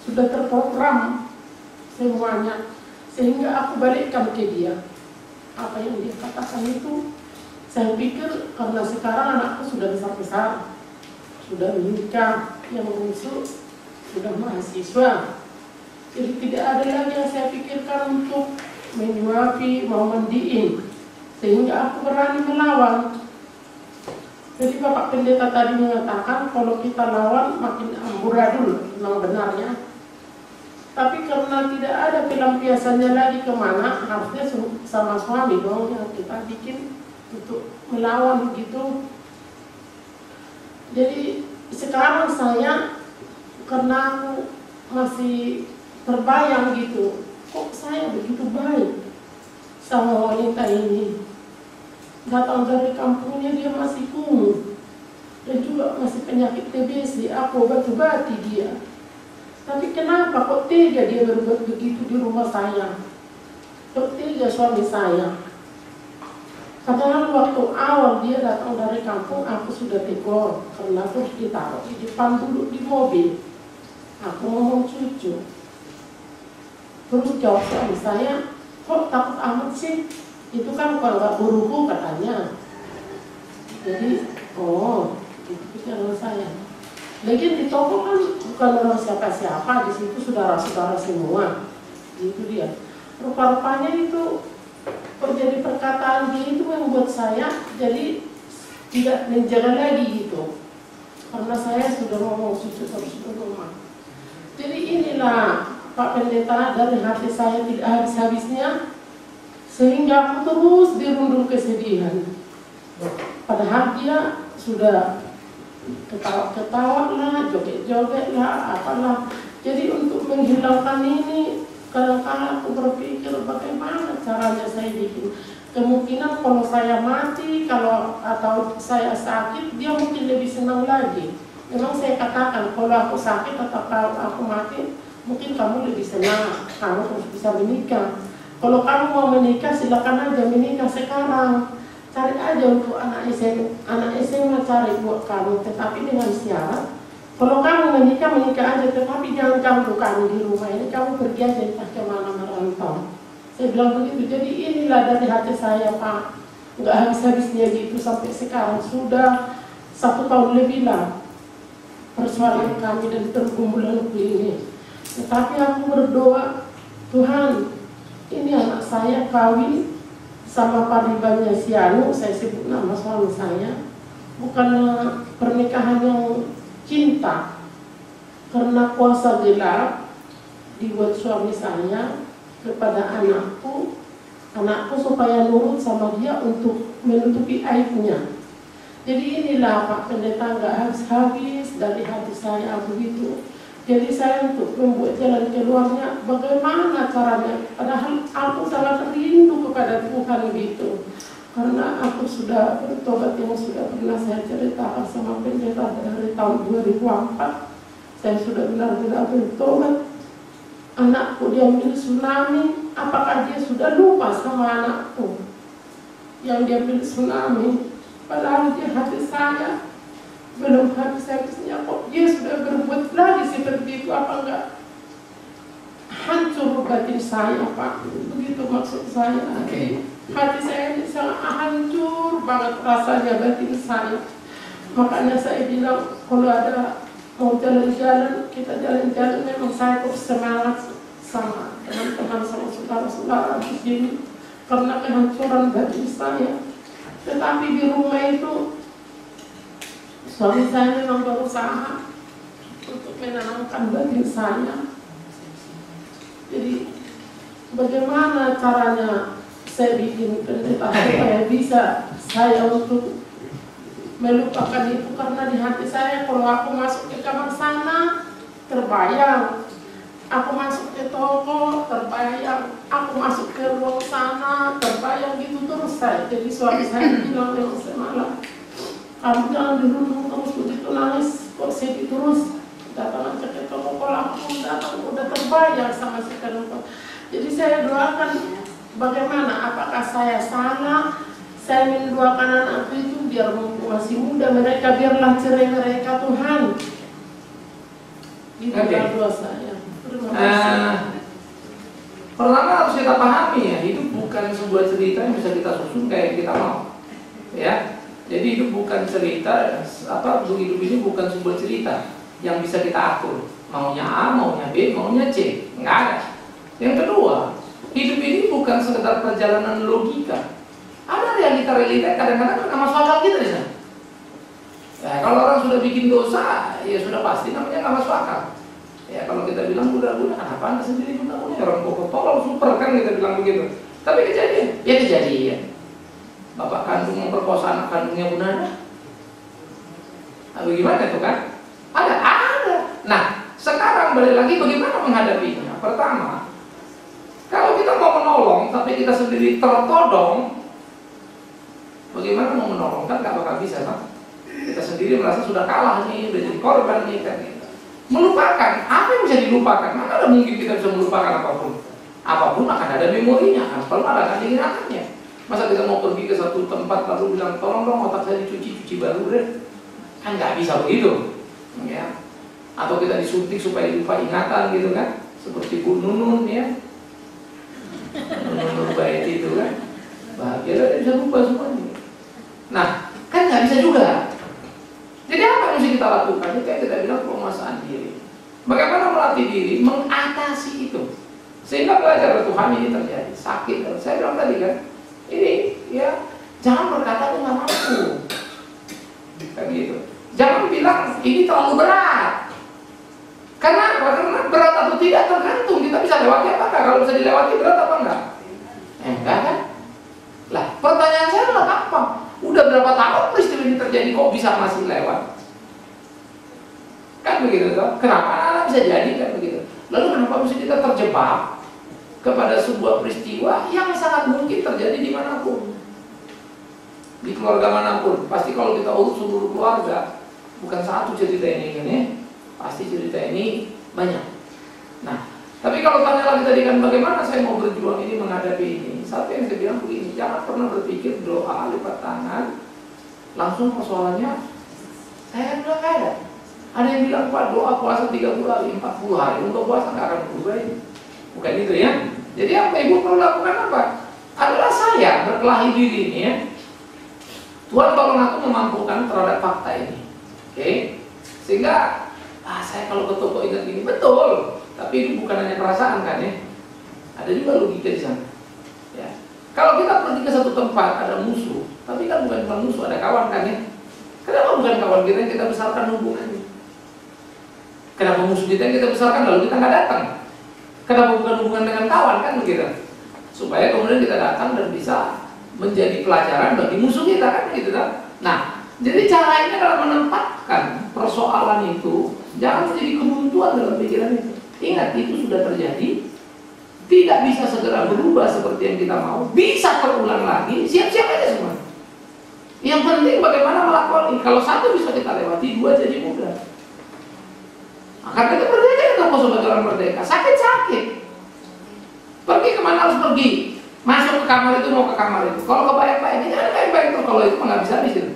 sudah terprogram semuanya, sehingga aku balikkan ke dia. Apa yang dia katakan itu, saya pikir karena sekarang anakku sudah besar-besar, sudah menikah, yang bungsu sudah mahasiswa, jadi tidak ada lagi yang saya pikirkan untuk menyuapi, mau mandiin, sehingga aku berani melawan. Jadi Bapak Pendeta tadi mengatakan kalau kita lawan makin amburadul, memang benarnya. Tapi karena tidak ada pelampiasannya lagi kemana, harusnya sama suami dong yang kita bikin untuk melawan begitu. Jadi sekarang saya, karena aku masih terbayang gitu, kok saya begitu baik sama wanita ini. Datang dari kampungnya dia masih kumuh dan juga masih penyakit TBC, aku obat-obati dia. Tapi kenapa kok tega dia berbuat begitu di rumah saya? Kok tega suami saya? Padahal waktu awal dia datang dari kampung, aku sudah tegur karena terus ditaruh di depan dulu di mobil. Aku ngomong cucu. Terus jawab suami saya, kok takut amat sih? Itu kan kalau nggak buru-buru katanya. Jadi, itu pikiran saya. Lagi di toko kan bukan orang siapa-siapa, di situ saudara-saudara semua. Itu dia. Rupa-rupanya itu terjadi perkataan dia itu yang buat saya jadi tidak menjaga lagi gitu, karena saya sudah ngomong cucu terus di rumah. Jadi inilah Pak Pendeta, dari hati saya tidak habis-habisnya, sehingga aku terus dirundung kesedihan. Padahal dia sudah ketawa-ketawa lah, joget-joget lah, apalah. Jadi untuk menghilangkan ini, kadang-kadang aku berpikir bagaimana caranya saya bikin. Kemungkinan kalau saya mati, atau saya sakit, dia mungkin lebih senang lagi. Memang saya katakan, kalau aku sakit atau kalau aku mati, mungkin kamu lebih senang, kamu harus bisa menikah. Kalau kamu mau menikah, silakan aja menikah sekarang. Cari aja untuk anak SMA cari buat kamu, tetapi dengan syarat, kalau kamu menikah aja, tetapi jangan ganggu kami di rumah ini, kamu pergi aja entah kemana merantau. Saya bilang begitu. Jadi inilah dari hati saya, Pak. Nggak habis-habisnya gitu sampai sekarang. Sudah 1 tahun lebih lah persoalan kami dan pergumulan ini. Tetapi aku berdoa, Tuhan, ini anak saya kawin sama paribannya si Anu, saya sebut nama suami saya, bukan pernikahan yang cinta, karena kuasa gelap dibuat suami saya kepada anakku supaya nurut sama dia untuk menutupi aibnya. Jadi inilah Pak Pendeta, nggak habis-habis dari hati saya begitu. Jadi saya untuk membuat jalan keluarnya, bagaimana caranya? Padahal aku sangat rindu kepada Tuhan gitu. Karena aku sudah bertobat yang sudah pernah saya ceritakan sama pendeta dari tahun 2004. Saya sudah benar-benar bertobat. Anakku diambil tsunami, apakah dia sudah lupa sama anakku yang diambil tsunami? Padahal dia hati saya belum habis-habisnya kok dia sudah berbuat lagi seperti itu, apa enggak? hancur batin saya, Pak. Begitu maksud saya. Oke. Hati saya ini sangat hancur banget rasanya batin saya. Makanya saya bilang kalau ada mau jalan-jalan, kita jalan-jalan, memang saya terus semangat sama teman-teman, sama saudara-saudara di sini karena kehancuran batin saya. Tetapi di rumah itu suami saya memang berusaha untuk menenangkan batin saya. Jadi bagaimana caranya saya bikin pendeta supaya bisa saya untuk melupakan itu, karena di hati saya kalau aku masuk ke kamar sana terbayang, aku masuk ke toko terbayang, aku masuk ke ruang sana terbayang, gitu terus saya. Jadi suami saya bilang dengan semalam, kamu jangan dirundung terus begitu nangis, kok sedih terus, datang aja ke toko, kalau aku datang udah terbayang sama sekarang. Jadi saya doakan bagaimana, apakah saya salah? Saya mendoakan anak itu biar masih muda, mereka biarlah cerai mereka Tuhan. Itu doa saya. Terima kasih. Pertama harus kita pahami ya, hidup bukan sebuah cerita yang bisa kita susun kayak kita mau. Ya, jadi hidup bukan cerita, hidup ini bukan sebuah cerita yang bisa kita atur. Maunya A, maunya B, maunya C, nggak ada. Yang kedua, hidup ini bukan sekedar perjalanan logika. Ada realita-realita kadang-kadang nggak masuk akal kita di sana. Ya, kalau orang sudah bikin dosa, ya sudah pasti namanya nggak masuk akal. Ya, kalau kita bilang budak-budak, kenapa anda sendiri budak-budak? Orang kok tolol super kan kita bilang begitu. Tapi kejadian, ya kejadian. Bapak kandung memperkosa anak kandungnya Bu Nana. Nah, bagaimana itu kan? Ada. Nah, sekarang balik lagi bagaimana menghadapinya? Pertama, kalau kita mau menolong tapi kita sendiri tertodong, bagaimana mau menolong? Kan nggak bakal bisa, kan? Kita sendiri merasa sudah kalah nih, udah jadi korban nih kan. Melupakan, apa yang bisa dilupakan? Mana ada mungkin kita bisa melupakan apapun? Apapun akan ada memorinya, kan? Selalu ada kan ingatannya. Masa kita mau pergi ke satu tempat lalu bilang tolong dong otak saya dicuci baru deh? Kan nggak bisa begitu, ya? Atau kita disuntik supaya lupa ingatan gitu kan? Seperti Bu Nunun ya, Nunun baik itu kan? Bahagia dia bisa lupa semuanya. Nah, kan nggak bisa juga. Jadi apa yang mesti kita lakukan? Itu yang kita bilang penguasaan diri. Bagaimana melatih diri mengatasi itu, sehingga belajar Tuhan ini terjadi. Sakit, saya bilang tadi kan, ini ya jangan berkata aku nggak mampu, kayak gitu. Jangan bilang ini terlalu berat. Karena berat atau tidak tergantung kita bisa lewati apa enggak. Kalau bisa dilewati berat apa enggak? Enggak kan? Lah pertanyaan saya adalah apa? Udah berapa tahun peristiwa ini terjadi kok bisa masih lewat? Kan begitu toh? Kenapa anak bisa jadi kan begitu? Lalu kenapa mesti kita terjebak kepada sebuah peristiwa yang sangat mungkin terjadi dimanapun, di keluarga manapun? Pasti kalau kita urus seluruh keluarga, bukan satu cerita ini kan ya? Pasti cerita ini banyak. Nah, tapi kalau tanya lagi tadi kan bagaimana saya mau berjuang ini menghadapi ini? Satu yang saya bilang begini, jangan pernah berpikir doa lipat tangan langsung persoalannya saya bilang ada. Ada yang bilang Pak doa puasa 30 hari, 40 hari untuk puasa nggak akan berubah ini. Bukan itu ya. Jadi apa ibu perlu lakukan apa? Adalah saya berkelahi diri ini ya. Tuhan tolong aku memampukan terhadap fakta ini. Oke? Sehingga saya kalau ke toko ingat gini betul, tapi ini bukan hanya perasaan kan ya. Ada juga logika di sana. Ya. Kalau kita pergi ke satu tempat ada musuh, tapi kan bukan cuma musuh, ada kawan kan ya. Kenapa bukan kawan kita yang kita besarkan hubungannya? Kenapa musuh kita yang kita besarkan lalu kita nggak datang? Kenapa bukan hubungan dengan kawan kan begitu? Supaya kemudian kita datang dan bisa menjadi pelajaran bagi musuh kita kan begitu kan? Nah, jadi caranya adalah menempatkan persoalan itu jangan menjadi kebuntuan dalam pikiran itu. Ingat itu sudah terjadi, tidak bisa segera berubah seperti yang kita mau, bisa terulang lagi, siap-siap aja semua. Yang penting bagaimana melakukan ini. Kalau satu bisa kita lewati, dua jadi mudah. Karena kita merdeka itu sebagai orang merdeka, sakit-sakit. Pergi kemana harus pergi, masuk ke kamar itu mau ke kamar itu. Kalau kebayang-bayang ini jangan bayang-bayang itu, kalau itu nggak bisa habis itu.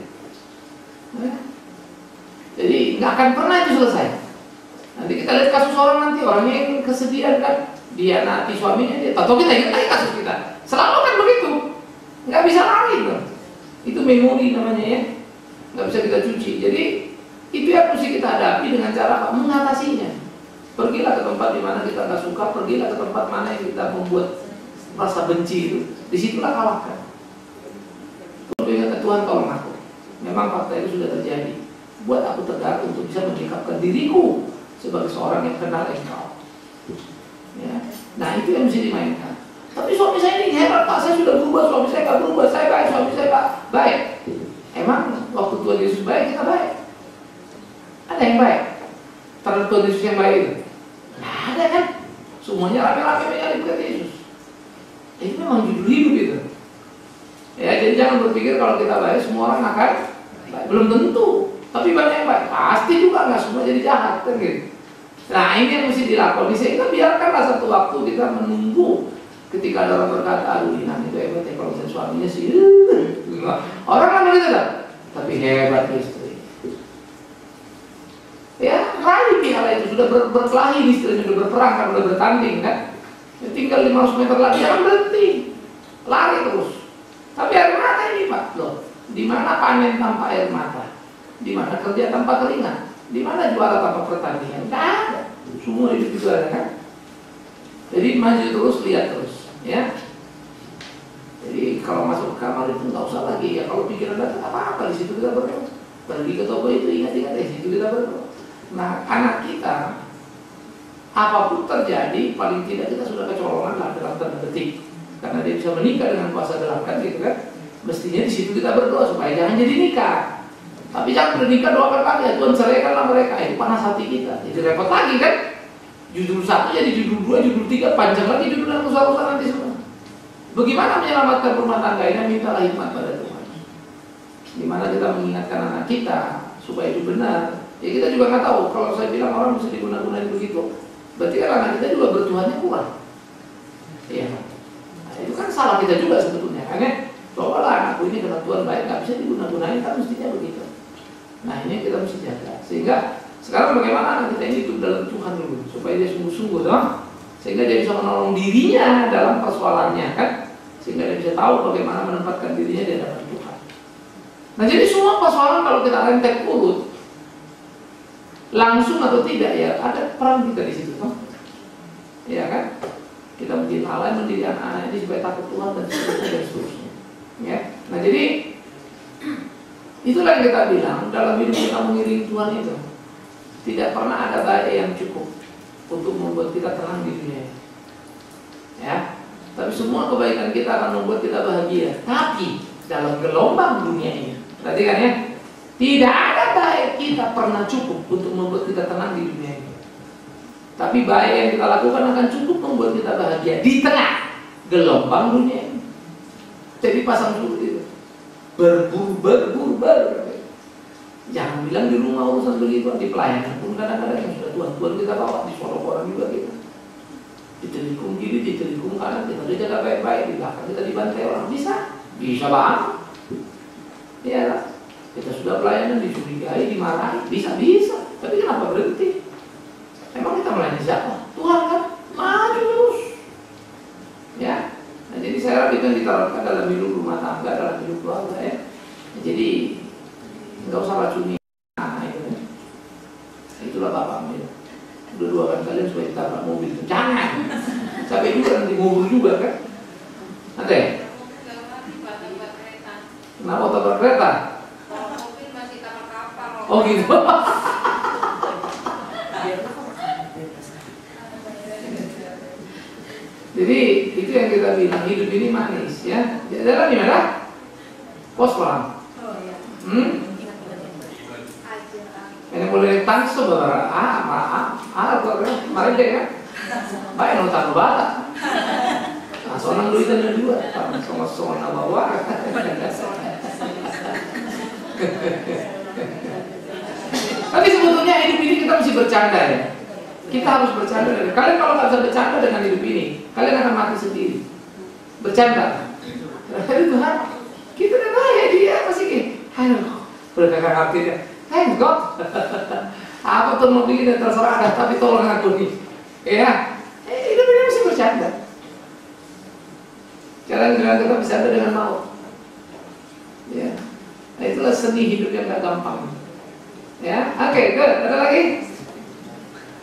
Jadi nggak akan pernah itu selesai. Nanti kita lihat kasus orang nanti orangnya yang kesedihan kan, nanti suaminya dia, atau kita ingat lagi kasus kita, selalu kan begitu, nggak bisa lari loh. Itu memori namanya ya, nggak bisa kita cuci. Jadi itu yang mesti kita hadapi dengan cara mengatasinya. Pergilah ke tempat di mana kita nggak suka, pergilah ke tempat mana yang kita membuat rasa benci itu, disitulah kalahkan. Kalau ingat Tuhan tolong aku, memang fakta itu sudah terjadi. Buat aku tegar untuk bisa menyikapkan diriku sebagai seorang yang kenal Engkau. Ya. Nah itu yang mesti dimainkan. Tapi suami saya ini hebat Pak, saya sudah berubah, suami saya nggak berubah, saya baik, suami saya baik. Emang waktu Tuhan Yesus baik, kita baik? Ada yang baik terhadap Tuhan Yesus yang baik itu? Nggak ada kan? Semuanya rame-rame menyalib ke Yesus. Itu memang judul hidup itu. Ya, jadi jangan berpikir kalau kita baik semua orang akan baik. Belum tentu. Tapi banyak yang baik, pasti juga nggak semua jadi jahat kan gitu. Nah ini yang mesti dilakukan. Sehingga biarkanlah satu waktu kita menunggu ketika ada orang berkata, aduh Dinan itu hebat ya, kalau misalnya suaminya sih orang kan begitu kan, tapi hebat istri. Ya raih piala itu sudah berkelahi, istilahnya sudah berperang kan, sudah bertanding kan. Ya, tinggal 500 meter lagi jangan berhenti, lari terus. Tapi air mata ini Pak, loh, di mana panen tanpa air mata? Di mana kerja tanpa keringat? Di mana juara tanpa pertandingan? Tidak ada. Semua hidup itu ada kan? Jadi maju terus, lihat terus, ya. Jadi kalau masuk ke kamar itu nggak usah lagi ya. Kalau pikiran datang apa-apa di situ kita berdoa. Pergi ke toko itu ingat-ingat di situ kita berdoa. Nah anak kita apapun terjadi paling tidak kita sudah kecolongan lah dalam tanda petik. Karena dia bisa menikah dengan puasa dalam kan gitu kan. Mestinya di situ kita berdoa supaya jangan jadi nikah. Tapi jangan bernikah doakan kali ya Tuhan ceraikanlah mereka. Itu panas hati kita. Jadi repot lagi kan. Judul 1 jadi judul 2, judul 3, panjang lagi judul dan rusak-rusak nanti semua. Bagaimana menyelamatkan rumah tangga ini? Mintalah hikmat pada Tuhan. Dimana kita mengingatkan anak kita supaya itu benar. Ya kita juga nggak tahu. Kalau saya bilang orang bisa diguna-gunain begitu, berarti kan anak kita juga bertuhannya kurang. Iya. Nah, itu kan salah kita juga sebetulnya. Karena cobalah anakku ini karena Tuhan baik, nggak bisa diguna-gunain, kan mestinya begitu. Nah ini yang kita mesti jaga. Sehingga sekarang bagaimana anak kita ini hidup dalam Tuhan dulu, supaya dia sungguh-sungguh, toh? Sehingga dia bisa menolong dirinya dalam persoalannya, kan? Sehingga dia bisa tahu bagaimana menempatkan dirinya di hadapan Tuhan. Nah jadi semua persoalan kalau kita rentek urut, langsung atau tidak ya, ada peran kita di situ, toh? Ya kan? Kita mendidik anak, mendidik anak-anak ini supaya takut Tuhan dan seterusnya. Ya, nah jadi itulah yang kita bilang dalam hidup kita mengiringi Tuhan itu tidak pernah ada bahaya yang cukup untuk membuat kita tenang di dunia ini. Ya, tapi semua kebaikan kita akan membuat kita bahagia. Tapi dalam gelombang dunia ini, perhatikan ya, tidak ada bahaya kita pernah cukup untuk membuat kita tenang di dunia ini. Tapi bahaya yang kita lakukan akan cukup membuat kita bahagia di tengah gelombang dunia ini. Jadi pasang surut itu berburu. Jangan bilang di rumah urusan begitu, di pelayanan pun kadang-kadang yang sudah Tuhan kita bawa di suara orang juga kita. Ditelikung kiri, ditelikung kanan, kita dijaga baik-baik, di belakang kita dibantai orang, bisa banget. Ya, kita sudah pelayanan dicurigai, dimarahi, bisa. Tapi kenapa berhenti? Emang kita melayani siapa? Tuhan kan, maju terus. Ya. Nah, jadi saya harap itu yang diterapkan dalam hidup rumah tangga, dalam hidup keluarga ya. Jadi nggak usah racuni anak itu ya. Itulah bapakmu ya. Dua-dua kalian supaya ditabrak mobil itu. Jangan. Sampai juga nanti ngubur juga kan. Nanti. Kenapa tabrak kereta? Kalau mobil masih tabrak kapal. Oh gitu. Jadi itu yang kita bilang, hidup ini manis ya. Jalan di mana? Pos pelan. Ini boleh tanggung saudara. Kemarin deh ya. Baik nonton bala. Nah, soalnya duitnya dua. Sama bawa. Tapi sebetulnya hidup ini kita mesti bercanda ya. Kita harus bercanda. Kalian kalau nggak bisa bercanda dengan hidup ini, kalian akan mati sendiri. Bercanda. Tapi Tuhan, kita udah bahaya dia masih gini. Aduh, berkakak hatinya. Thank God. Apa tuh mau bikin terserah ada, tapi tolong aku nih. Ya, hidup ini mesti dengan kata bisa ada dengan maut. Ya, nah itulah seni hidup yang gak gampang. Ya, oke, good. Ada lagi?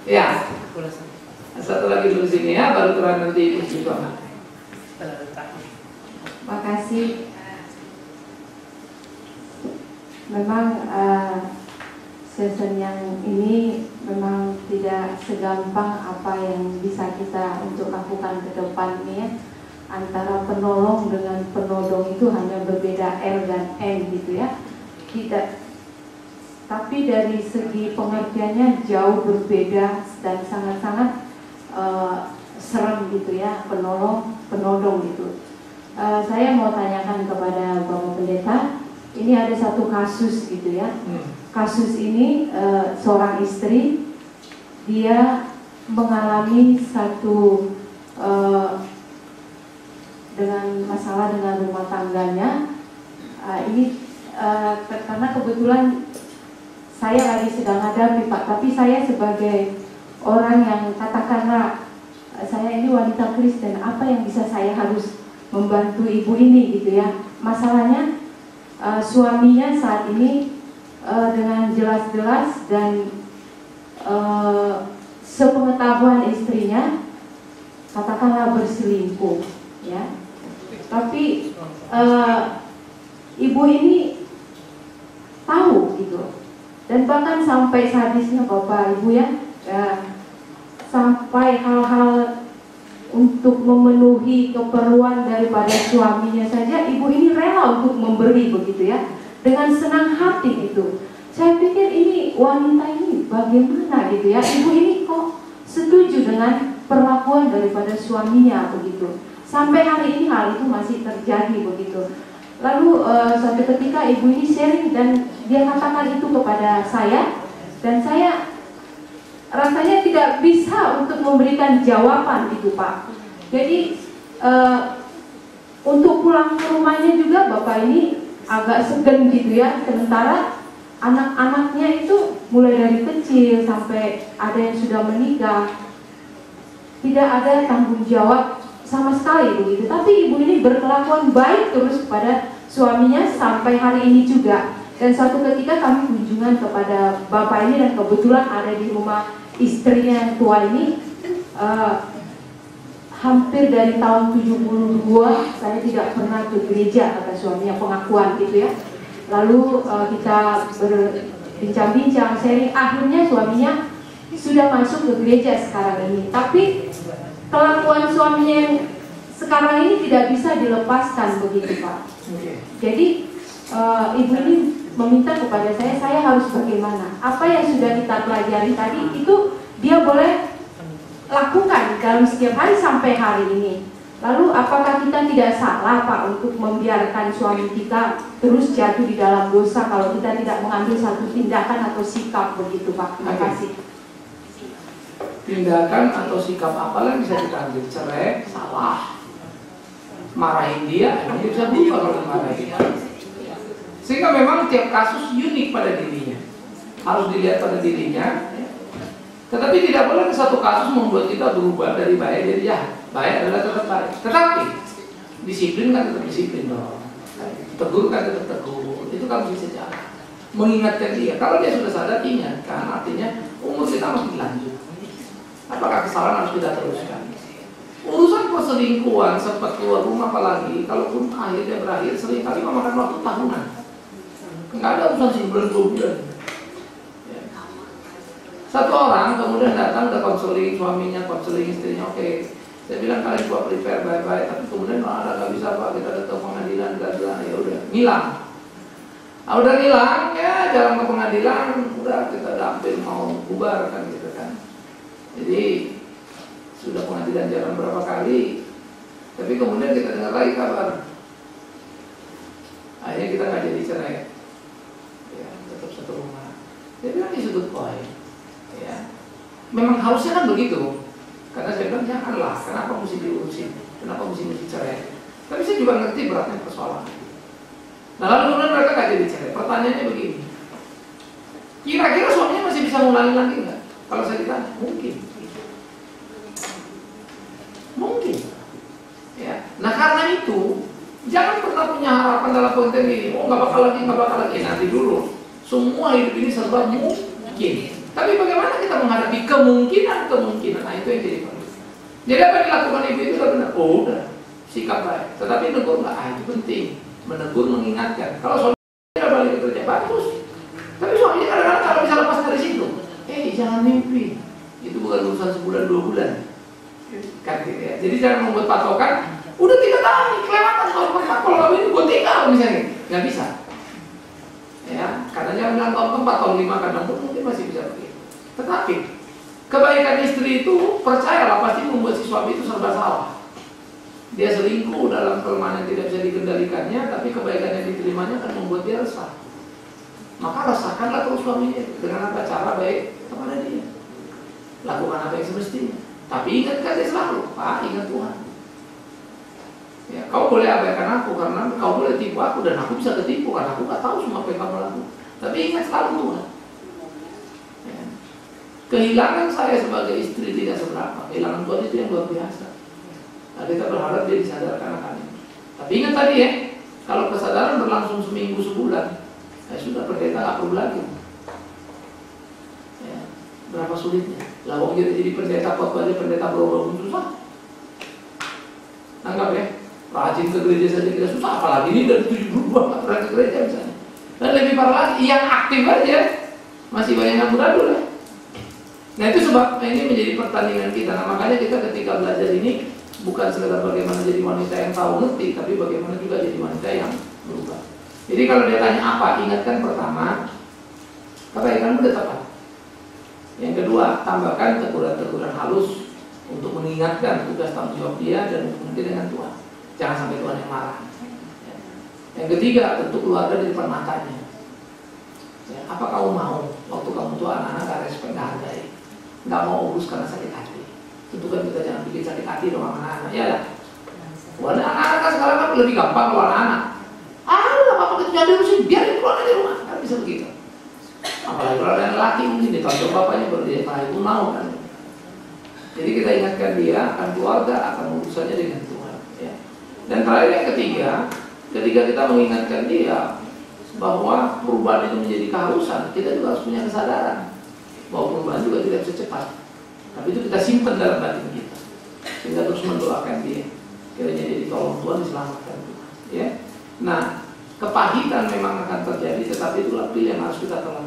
Ya, satu lagi dulu sini ya, baru turun nanti Ibu Tona. Makasih. Memang season yang ini memang tidak segampang apa yang bisa kita untuk lakukan ke depan ini ya. Antara penolong dengan penodong itu hanya berbeda L dan N gitu ya. Tapi dari segi pengertiannya jauh berbeda dan sangat-sangat serem gitu ya, penolong, penodong gitu. Saya mau tanyakan kepada Bapak Pendeta, ini ada satu kasus gitu ya. Kasus ini seorang istri, dia mengalami satu dengan masalah dengan rumah tangganya. Karena kebetulan saya lagi sedang hadapi Pak, tapi saya sebagai orang yang katakanlah saya ini wanita Kristen, apa yang bisa saya harus membantu ibu ini gitu ya. Masalahnya suaminya saat ini dengan jelas-jelas dan sepengetahuan istrinya katakanlah berselingkuh ya. Tapi ibu ini tahu gitu, dan bahkan sampai sadisnya Bapak Ibu ya, sampai hal-hal untuk memenuhi keperluan daripada suaminya saja ibu ini rela untuk memberi begitu ya, dengan senang hati gitu. Saya pikir ini wanita ini bagaimana gitu ya, ibu ini kok setuju dengan perlakuan daripada suaminya begitu. Sampai hari ini hal itu masih terjadi begitu. Lalu suatu ketika ibu ini sharing dan dia katakan itu kepada saya, dan saya rasanya tidak bisa untuk memberikan jawaban gitu Pak. Jadi untuk pulang ke rumahnya juga Bapak ini agak segan gitu ya. Sementara anak-anaknya itu mulai dari kecil sampai ada yang sudah menikah, tidak ada tanggung jawab sama sekali begitu. Tapi ibu ini berkelakuan baik terus kepada suaminya sampai hari ini juga. Dan suatu ketika kami kunjungan kepada bapak ini, dan kebetulan ada di rumah istrinya yang tua ini. Hampir dari tahun 72 saya tidak pernah ke gereja, kata suaminya, pengakuan gitu ya. Lalu kita berbincang-bincang, sharing, akhirnya suaminya sudah masuk ke gereja sekarang ini. Tapi kelakuan suaminya yang sekarang ini tidak bisa dilepaskan begitu Pak. Jadi ibu ini meminta kepada saya harus bagaimana? Apa yang sudah kita pelajari tadi itu dia boleh lakukan dalam setiap hari sampai hari ini. Lalu apakah kita tidak salah Pak untuk membiarkan suami kita terus jatuh di dalam dosa kalau kita tidak mengambil satu tindakan atau sikap begitu Pak? Terima kasih. Tindakan atau sikap apa yang bisa kita ambil? Cerai, salah. Marahin dia, emang dia bisa berubah kalau dimarahin. Sehingga memang tiap kasus unik pada dirinya, harus dilihat pada dirinya. Tetapi tidak boleh satu kasus membuat kita berubah dari baik jadi jahat. Baik adalah tetap baik. Tetapi disiplin kan tetap disiplin dong. Tegur kan tetap tegur. Itu kan bisa jalan. Mengingatkan dia. Kalau dia sudah sadar, ingatkan. Artinya umur kita masih lanjut. Apakah kesalahan harus kita teruskan? Urusan perselingkuhan sempat keluar rumah, apalagi kalaupun akhirnya berakhir, seringkali memakan waktu tahunan. Nggak ada urusan sebulan 2 bulan. Satu orang kemudian datang ke konseling suaminya, konseling istrinya, oke. Saya bilang kalian buat prepare baik-baik, tapi kemudian ada nggak bisa Pak, kita datang ke pengadilan, ya udah ngilang. Udah ngilang ya, jalan ke pengadilan, udah kita dampil mau bubar kan gitu kan. Jadi sudah pengadilan jalan berapa kali, tapi kemudian kita dengar lagi kabar, akhirnya kita nggak jadi cerai, ya tetap satu rumah. Dia bilang di sudut poin. Ya, memang harusnya kan begitu. Karena saya bilang janganlah, kenapa mesti diurusin, kenapa mesti cerai. Tapi saya juga ngerti beratnya persoalan. Nah lalu kemudian mereka nggak jadi cerai. Pertanyaannya begini, kira-kira suaminya masih bisa ngulangi lagi nggak? Kalau saya ditanya, mungkin. Ya. Nah karena itu punya harapan dalam konten ini, oh nggak bakal lagi, nanti dulu. Semua hidup ini serba mungkin. Tapi bagaimana kita menghadapi kemungkinan? Nah itu yang jadi penting. Jadi apa yang dilakukan ibu itu udah benar. Oh udah, sikap baik. Tetapi negur nggak? Itu penting. Menegur, mengingatkan. Kalau suami udah balik kerja bagus. Tapi suaminya kadang-kadang kalau bisa lepas dari situ, jangan mimpi. Itu bukan urusan sebulan 2 bulan. Kan gitu ya. Jadi jangan membuat patokan. Udah 3 tahun nih kelewatan tahun keempat, kalau kamu ini gue tinggal misalnya, nggak bisa. Ya, karena jangan bilang tahun keempat, tahun 5 kadang pun mungkin masih bisa begitu. Tetapi kebaikan istri itu percayalah pasti membuat si suami itu serba salah. Dia selingkuh dalam kelemahan yang tidak bisa dikendalikannya, tapi kebaikan yang diterimanya akan membuat dia resah. Maka rasakanlah terus suaminya dengan apa cara baik kepada dia. Lakukan apa yang semestinya. Tapi ingatkan dia selalu, Pak, ingat Tuhan. Ya, kau boleh abaikan aku karena kau boleh tipu aku dan aku bisa ketipu karena aku nggak tahu semua apa yang kamu lakukan. Tapi ingat selalu Tuhan. Ya. Kehilangan saya sebagai istri tidak seberapa. Kehilangan Tuhan itu yang luar biasa. Nah, kita berharap dia disadarkan akan ini. Tapi ingat tadi ya, kalau kesadaran berlangsung seminggu sebulan, sudah pendeta nggak perlu lagi. Ya, berapa sulitnya. Lah wong jadi pendeta khotbah pendeta berubah susah. Anggap ya. Rajin ke gereja saja kita susah, apalagi ini dari 72 nggak pernah ke gereja misalnya. Dan lebih parah lagi, yang aktif aja masih banyak yang amburadul ya. Nah itu sebab ini menjadi pertandingan kita. Nah makanya kita ketika belajar ini bukan sekedar bagaimana jadi wanita yang tahu ngerti, tapi bagaimana juga jadi wanita yang berubah. Jadi kalau dia tanya apa, ingatkan pertama kebaikan udah tepat. Yang kedua, tambahkan teguran-teguran halus untuk mengingatkan tugas tanggung jawab dia dan mengerti dengan Tuhan. Jangan sampai Tuhan yang marah. Yang ketiga, tentu keluarga di depan matanya. Ya, apa kamu mau waktu kamu tua anak-anak gak respect, gak hargai, gak mau urus karena sakit hati? Tentu kan kita jangan bikin sakit hati dong anak-anak. Ya lah. Wah, anak-anak kan sekarang kan lebih gampang kalau anak-anak. Apa kita jangan diurusin, biarin keluar dari rumah. Kan bisa begitu. Apalagi kalau ada laki mungkin ditonton bapaknya baru dia tahu itu mau kan. Jadi kita ingatkan dia akan keluarga, akan urusannya dengan Tuhan. Ya. Dan terakhir yang ketiga, ketika kita mengingatkan dia bahwa perubahan itu menjadi keharusan, kita juga harus punya kesadaran bahwa perubahan juga tidak bisa cepat. Tapi itu kita simpan dalam batin kita, sehingga terus mendoakan dia, kiranya dia ditolong Tuhan, diselamatkan Tuhan. Ya. Nah, kepahitan memang akan terjadi, tetapi itulah pilihan yang harus kita telah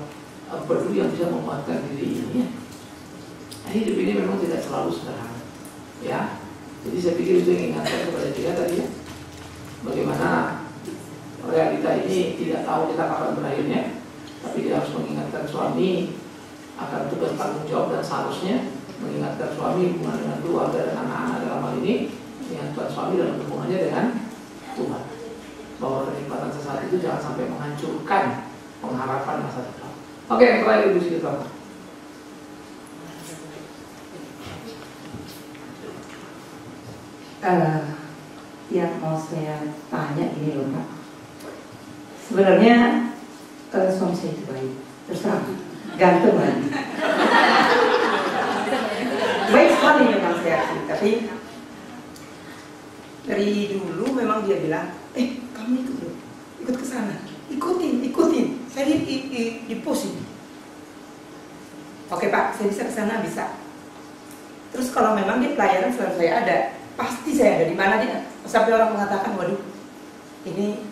peduli yang bisa menguatkan diri ini. Ya. Nah, hidup ini memang tidak selalu sederhana. Ya. Jadi saya pikir itu yang ingatkan kepada dia tadi ya. Bagaimana realita ini tidak tahu kita kapan berakhirnya, tapi dia harus mengingatkan suami akan tugas tanggung jawab dan seharusnya mengingatkan suami hubungan dengan keluarga dan anak-anak dalam hal ini, mengingatkan suami dalam hubungannya dengan Tuhan. Bahwa kenikmatan sesaat itu jangan sampai menghancurkan pengharapan masa depan. Oke, yang terakhir Ibu Siti Tama. Yang mau saya tanya ini loh Pak. Sebenarnya suami saya itu baik, terus terang, ganteng lagi. Baik sekali memang saya akui, tapi dari dulu memang dia bilang, kamu ikut ke sana, ikutin. Saya di post ini. Oke Pak, saya bisa ke sana, bisa. Terus kalau memang dia pelayanan selalu saya ada, pasti saya ada di mana dia. Sampai orang mengatakan, waduh, ini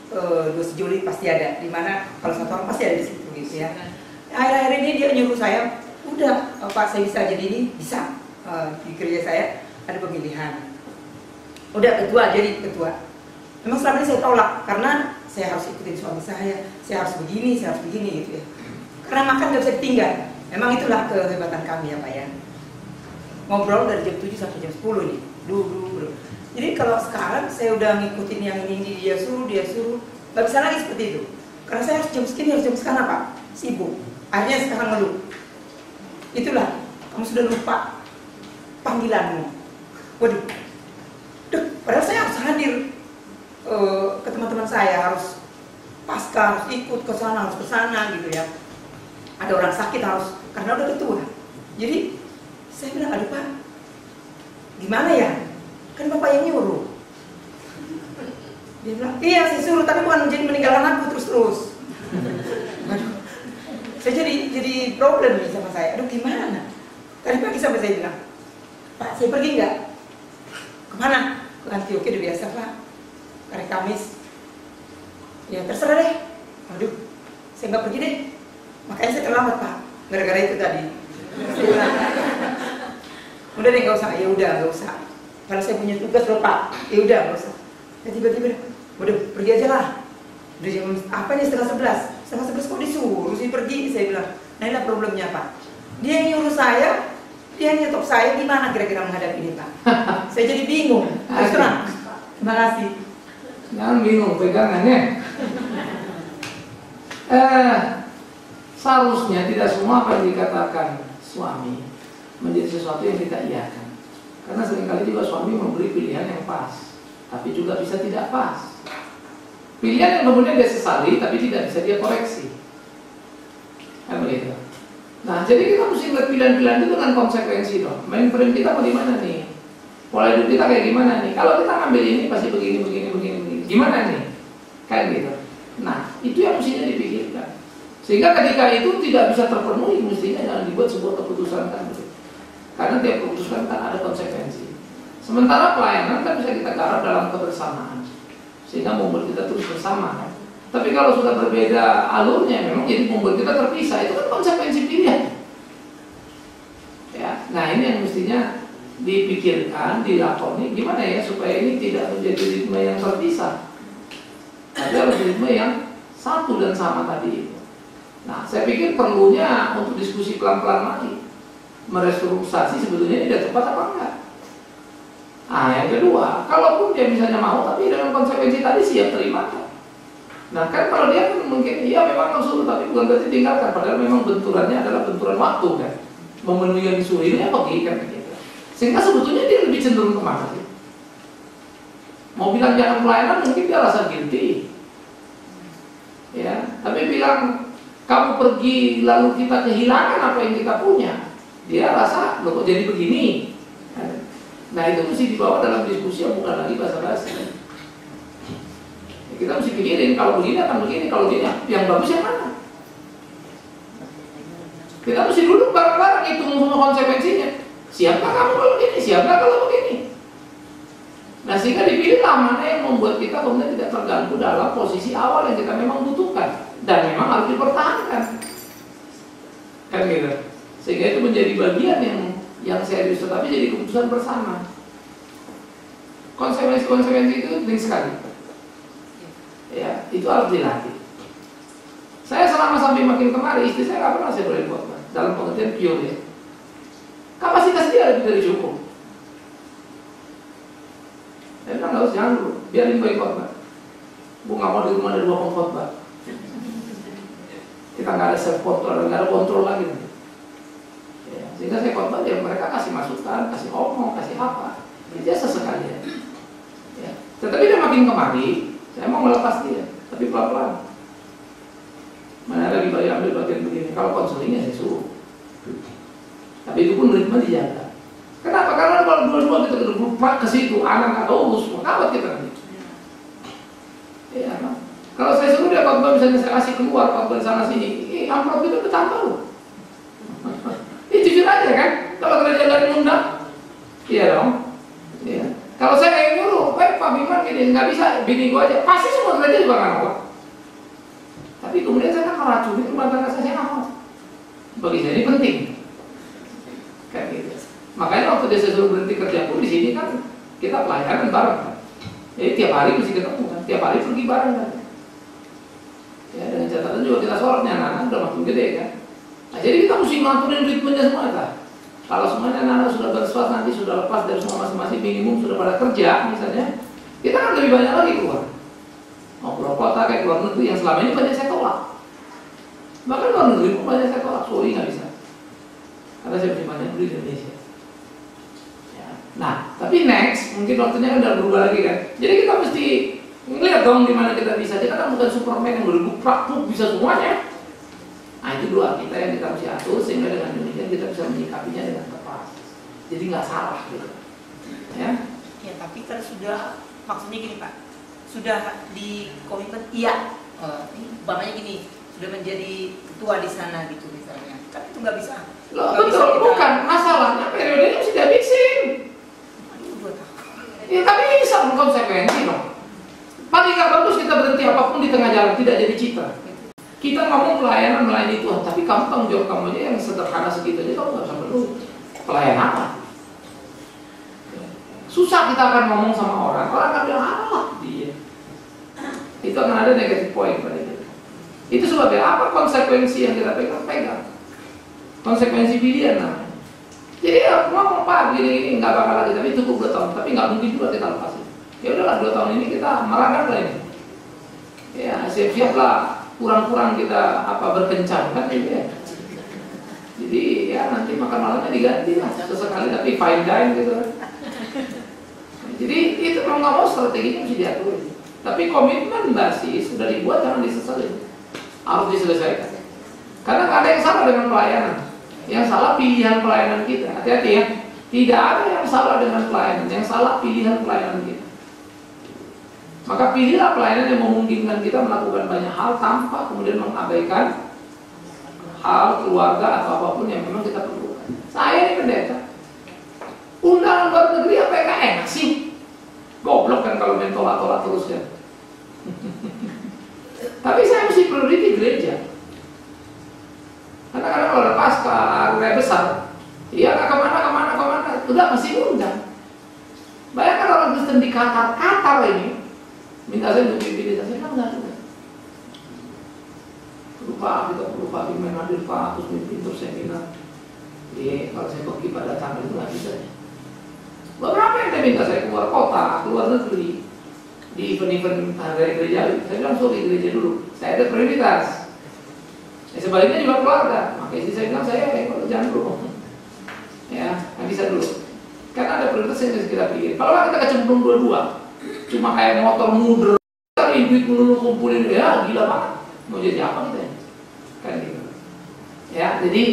2 Juli pasti ada. Di mana kalau satu orang pasti ada di situ gitu ya. Akhir-akhir ini dia nyuruh saya, udah Pak saya bisa jadi ini, bisa. Di gereja saya ada pemilihan. Udah ketua, jadi ketua. Memang selama ini saya tolak karena saya harus ikutin suami saya harus begini gitu ya. Karena makan gak bisa ditinggal. Memang itulah kehebatan kami ya Pak ya. Ngobrol dari jam 7 sampai jam 10 nih. Dulu. Jadi kalau sekarang saya udah ngikutin yang ini dia suruh, gak bisa lagi seperti itu. Karena saya harus jam sekian apa? Sibuk. Akhirnya sekarang ngeluh. Itulah, kamu sudah lupa panggilanmu. Waduh, padahal saya harus hadir ke teman-teman saya, harus pasca, harus ikut ke sana, harus ke sana gitu ya. Ada orang sakit harus, karena udah ketua. Jadi saya bilang, aduh Pak, gimana ya? Kan Bapak yang nyuruh. Dia bilang, iya saya suruh, tapi bukan jadi meninggalkan aku terus-terus. Aduh, saya jadi problem nih sama saya. Aduh gimana? Tadi pagi sampai saya bilang, Pak saya pergi nggak? Kemana? Ke Antioquia udah biasa Pak. Hari Kamis. Ya terserah deh. Aduh, saya nggak pergi deh. Makanya saya terlambat Pak. Gara-gara itu tadi. Saya bilang, udah deh nggak usah. Ya udah nggak usah. Kalau saya punya tugas loh Pak. Ya udah nggak usah. Ya tiba-tiba, udah pergi aja lah. Udah jam apa nih 10:30? 10:30 kok disuruh sih pergi? Saya bilang, nah inilah problemnya Pak. Dia yang nyuruh saya, dia yang nyetop saya, gimana kira-kira menghadapi ini Pak? Saya jadi bingung. Terus terang. Terima kasih. Jangan bingung pegangannya. Seharusnya tidak semua apa yang dikatakan suami menjadi sesuatu yang kita iakan. Karena seringkali juga suami memberi pilihan yang pas, tapi juga bisa tidak pas. Pilihan yang kemudian dia sesali, tapi tidak bisa dia koreksi. Kan begitu. Nah, jadi kita mesti lihat pilihan-pilihan itu dengan konsekuensi dong. Mainframe kita mau di mana nih? Pola hidup kita kayak gimana nih? Kalau kita ngambil ini pasti begini. Gimana nih? Kayak gitu. Nah, itu yang mestinya dipikirkan. Sehingga ketika itu tidak bisa terpenuhi, mestinya jangan dibuat sebuah keputusan kan begitu. Karena tiap keputusan kan ada konsekuensi. Sementara pelayanan kan bisa kita garap dalam kebersamaan, sehingga membuat kita terus bersama kan. Tapi kalau sudah berbeda alurnya, memang jadi membuat kita terpisah. Itu kan konsekuensi pilihan. Ya, nah ini yang mestinya dipikirkan, dilakoni gimana ya supaya ini tidak menjadi ritme yang terpisah, tapi harus ritme yang satu dan sama tadi itu. Nah, saya pikir perlunya untuk diskusi pelan-pelan lagi, merestrukturisasi sebetulnya ini sudah tepat apa enggak. Nah, yang kedua, kalaupun dia misalnya mau tapi dengan konsekuensi tadi siap terima. Nah, kan kalau dia kan mungkin iya memang langsung, tapi bukan berarti tinggalkan, padahal memang benturannya adalah benturan waktu kan, memenuhi yang disuruh ini pergi kan begitu. Sehingga sebetulnya dia lebih cenderung kemana sih? Mau bilang jangan pelayanan mungkin dia rasa guilty, ya. Tapi bilang kamu pergi lalu kita kehilangan apa yang kita punya, dia rasa loh kok jadi begini. Nah itu mesti dibawa dalam diskusi yang bukan lagi basa-basi. Ya, kita mesti pikirin kalau begini akan begini, kalau begini yang bagus yang mana? Kita mesti duduk bareng-bareng hitung semua konsekuensinya. Siapkah kamu kalau begini? Siapkah kalau begini? Nah sehingga dipilihlah mana yang membuat kita kemudian tidak terganggu dalam posisi awal yang kita memang butuhkan dan memang harus dipertahankan. Kan gitu. Sehingga itu menjadi bagian yang serius, tetapi jadi keputusan bersama. Konsekuensi itu penting sekali. Ya, itu harus dilatih. Saya selama sampai makin kemari, istri saya nggak pernah saya boleh khotbah dalam pengertian pure ya. Kapasitas dia lebih dari cukup. Saya bilang nggak usah, jangan dulu, biarin gue khotbah. Bu nggak mau di rumah ada 2 pengkhotbah. Kita nggak ada self control, nggak ada kontrol lagi. Ya, sehingga saya khotbah ya mereka kasih masukan, kasih omong, kasih apa, biasa sekali ya. Ya. Tetapi dia makin kemari, saya mau melepas dia, tapi pelan-pelan. Mana lagi ambil bagian begini, kalau konselingnya saya suruh. Tapi itu pun ritme dijaga. Kenapa? Karena kalau dua-dua kita bergerak ke situ, anak nggak urus, mengawat kita nanti. Ya, kan? Kalau saya suruh dia khotbah misalnya saya kasih keluar khotbah sana sini, amplop itu bertambah loh. Jujur aja kan, kalau gereja dari undang, iya dong. Ya. Kalau saya kayak nyuruh, Pak Bima gini, nggak bisa, bini gua aja, pasti semua gereja juga nggak mau. Tapi kemudian saya kan meracuni rumah tangga saya nggak mau. Bagi saya ini penting. Kayak gitu. Makanya waktu dia suruh berhenti kerja pun di sini kan kita pelayanan bareng kan. Jadi tiap hari mesti ketemu kan, tiap hari pergi bareng kan. Ya dengan catatan juga kita sorotnya anak-anak udah makin gede kan. Nah jadi kita mesti ngaturin ritmenya semua kan. Kalau semuanya anak-anak sudah bersuas nanti sudah lepas dari semua masing-masing minimum sudah pada kerja misalnya, kita kan lebih banyak lagi keluar. Mau keluar kota kayak keluar negeri yang selama ini banyak saya tolak. Bahkan luar negeri pun banyak saya tolak, sorry nggak bisa. Karena saya masih banyak di Indonesia. Ya. Nah, tapi next mungkin waktunya kan udah berubah lagi kan. Jadi kita mesti ngeliat dong di mana kita bisa. Kita kan bukan Superman yang bergerak bisa semuanya. Nah itu dua kita yang kita mesti atur sehingga dengan demikian kita bisa menyikapinya dengan tepat. Jadi nggak salah gitu. Ya. Ya tapi kan sudah maksudnya gini Pak. sudah di komitmen, iya, bapaknya gini, sudah menjadi ketua di sana gitu misalnya, kan itu nggak bisa. Loh, betul, bukan masalahnya periodenya mesti dihabisin. Aduh, 2 tahun. Ya tapi ini bisa berkonsekuensi dong. Paling nggak bagus kita berhenti apapun di tengah jalan, tidak jadi citra. Kita ngomong pelayanan melayani Tuhan, tapi kamu tanggung jawab kamu aja yang sederhana segitu aja kamu nggak usah perlu pelayan apa. Susah kita akan ngomong sama orang akan bilang apa dia. Itu akan ada negatif point pada kita. Itu sebabnya apa konsekuensi yang kita pegang? Konsekuensi pilihan namanya. Jadi ya ngomong Pak gini nggak bakal lagi, tapi cukup 2 tahun, tapi nggak mungkin juga kita lepasin. Ya udahlah 2 tahun ini kita merangkak lah ini. Ya siap-siap lah, kurang-kurang kita berkencan kan ini ya. Jadi ya nanti makan malamnya diganti lah sesekali, tapi fine dine gitu. Jadi itu kalau nggak mau strateginya mesti diatur. Tapi komitmen basis sudah dibuat, jangan disesali, harus diselesaikan. Karena nggak ada yang salah dengan pelayanan. Yang salah pilihan pelayanan kita. Hati-hati ya. Tidak ada yang salah dengan pelayanan. Yang salah pilihan pelayanan kita. Maka pilihlah pelayanan yang memungkinkan kita melakukan banyak hal tanpa kemudian mengabaikan hal keluarga atau apapun yang memang kita perlukan. Saya ini pendeta. Undangan luar negeri apa yang enak sih? Goblok kan kalau main tolak-tolak terus kan. Tapi saya mesti priority gereja. Karena kadang kalau ada pasca, hari besar, iya nggak kemana, udah masih undang. Bayangkan orang Kristen di Qatar ini, minta saya untuk pimpin, saya kan nggak juga. Lupa, kita perlu Pak Bimen hadir Pak, terus mimpin terus seminar. Iya, kalau saya pergi pada tanggal itu nggak bisa ya. Beberapa yang dia minta saya keluar kota, keluar negeri, di event-event hari gereja, saya bilang sorry gereja dulu, saya ada prioritas. Ya, sebaliknya juga keluarga, maka istri saya bilang saya kalau jangan dulu, ya nggak bisa dulu, karena ada prioritas yang harus kita pilih. Kalau kita kecemplung dua-dua, cuma kayak motor muter, duit melulu kumpulin, ya gila banget, mau jadi apa kita ya? Kan gitu. Ya, jadi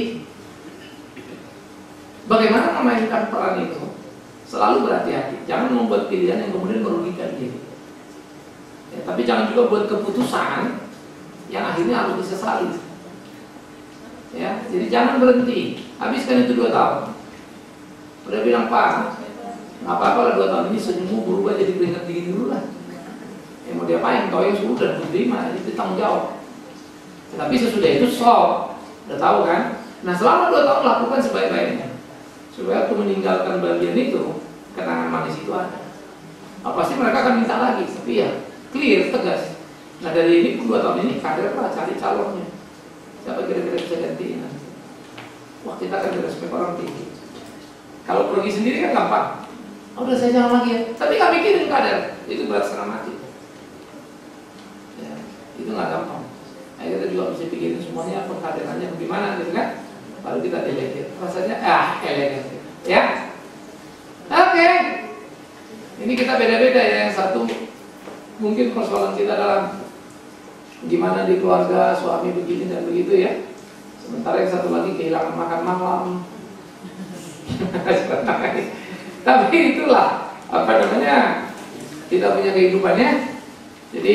bagaimana memainkan peran itu? Selalu berhati-hati, jangan membuat pilihan yang kemudian merugikan diri. Ya, tapi jangan juga buat keputusan yang akhirnya harus disesali. Ya, jadi jangan berhenti, habiskan itu 2 tahun. Udah bilang Pak, nggak apa-apa lah 2 tahun ini senyummu berubah jadi keringat dingin dulu lah. Ya mau diapain? Kau yang sudah diterima, itu tanggung jawab. Tapi sesudah itu stop, udah tahu kan? Nah selama 2 tahun lakukan sebaik-baiknya, supaya aku meninggalkan bagian itu, kenangan manis itu ada. Pasti mereka akan minta lagi, tapi ya clear, tegas. Nah dari ini 2 tahun ini kader lah, cari calonnya. Siapa kira-kira bisa gantiin nanti? Wah kita akan direspek orang tinggi. Kalau pergi sendiri kan gampang. Udah saya jangan lagi ya. Tapi nggak mikirin kader, itu berat setengah mati. Ya, itu nggak gampang. Nah, kita juga mesti pikirin semuanya pengkaderannya bagaimana gitu kan. Baru kita delegate. Rasanya elegan. Ya. Oke. Ini kita beda-beda ya. Yang satu mungkin persoalan kita dalam gimana di keluarga suami begini dan begitu ya. Sementara yang satu lagi kehilangan makan malam. Tapi itulah kita punya kehidupannya. Jadi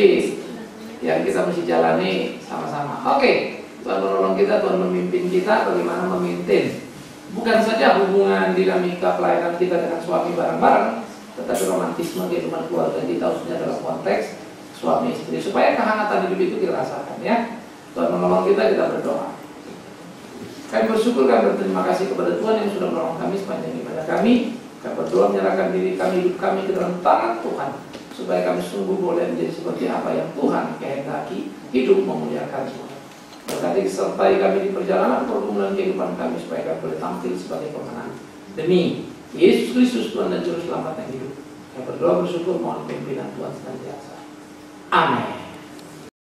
yang kita mesti jalani sama-sama. Oke, Tuhan menolong kita, Tuhan memimpin kita bagaimana memaintain bukan saja hubungan dinamika pelayanan kita dengan suami bareng-bareng, tetapi romantisme kehidupan keluarga kita khususnya dalam konteks suami istri, supaya kehangatan hidup itu dirasakan ya. Tuhan menolong kita berdoa. Kami bersyukur dan berterima kasih kepada Tuhan yang sudah menolong kami sepanjang ibadah kami. Kami berdoa menyerahkan diri kami, hidup kami ke dalam tangan Tuhan, supaya kami sungguh boleh menjadi seperti apa yang Tuhan kehendaki, hidup memuliakan Tuhan. Berkati sertai kami di perjalanan pergumulan kehidupan kami, supaya kami boleh tampil sebagai pemenang. Demi Yesus Kristus Tuhan dan Juru Selamat yang hidup. Kami berdoa bersyukur mohon pimpinan Tuhan senantiasa. Amin.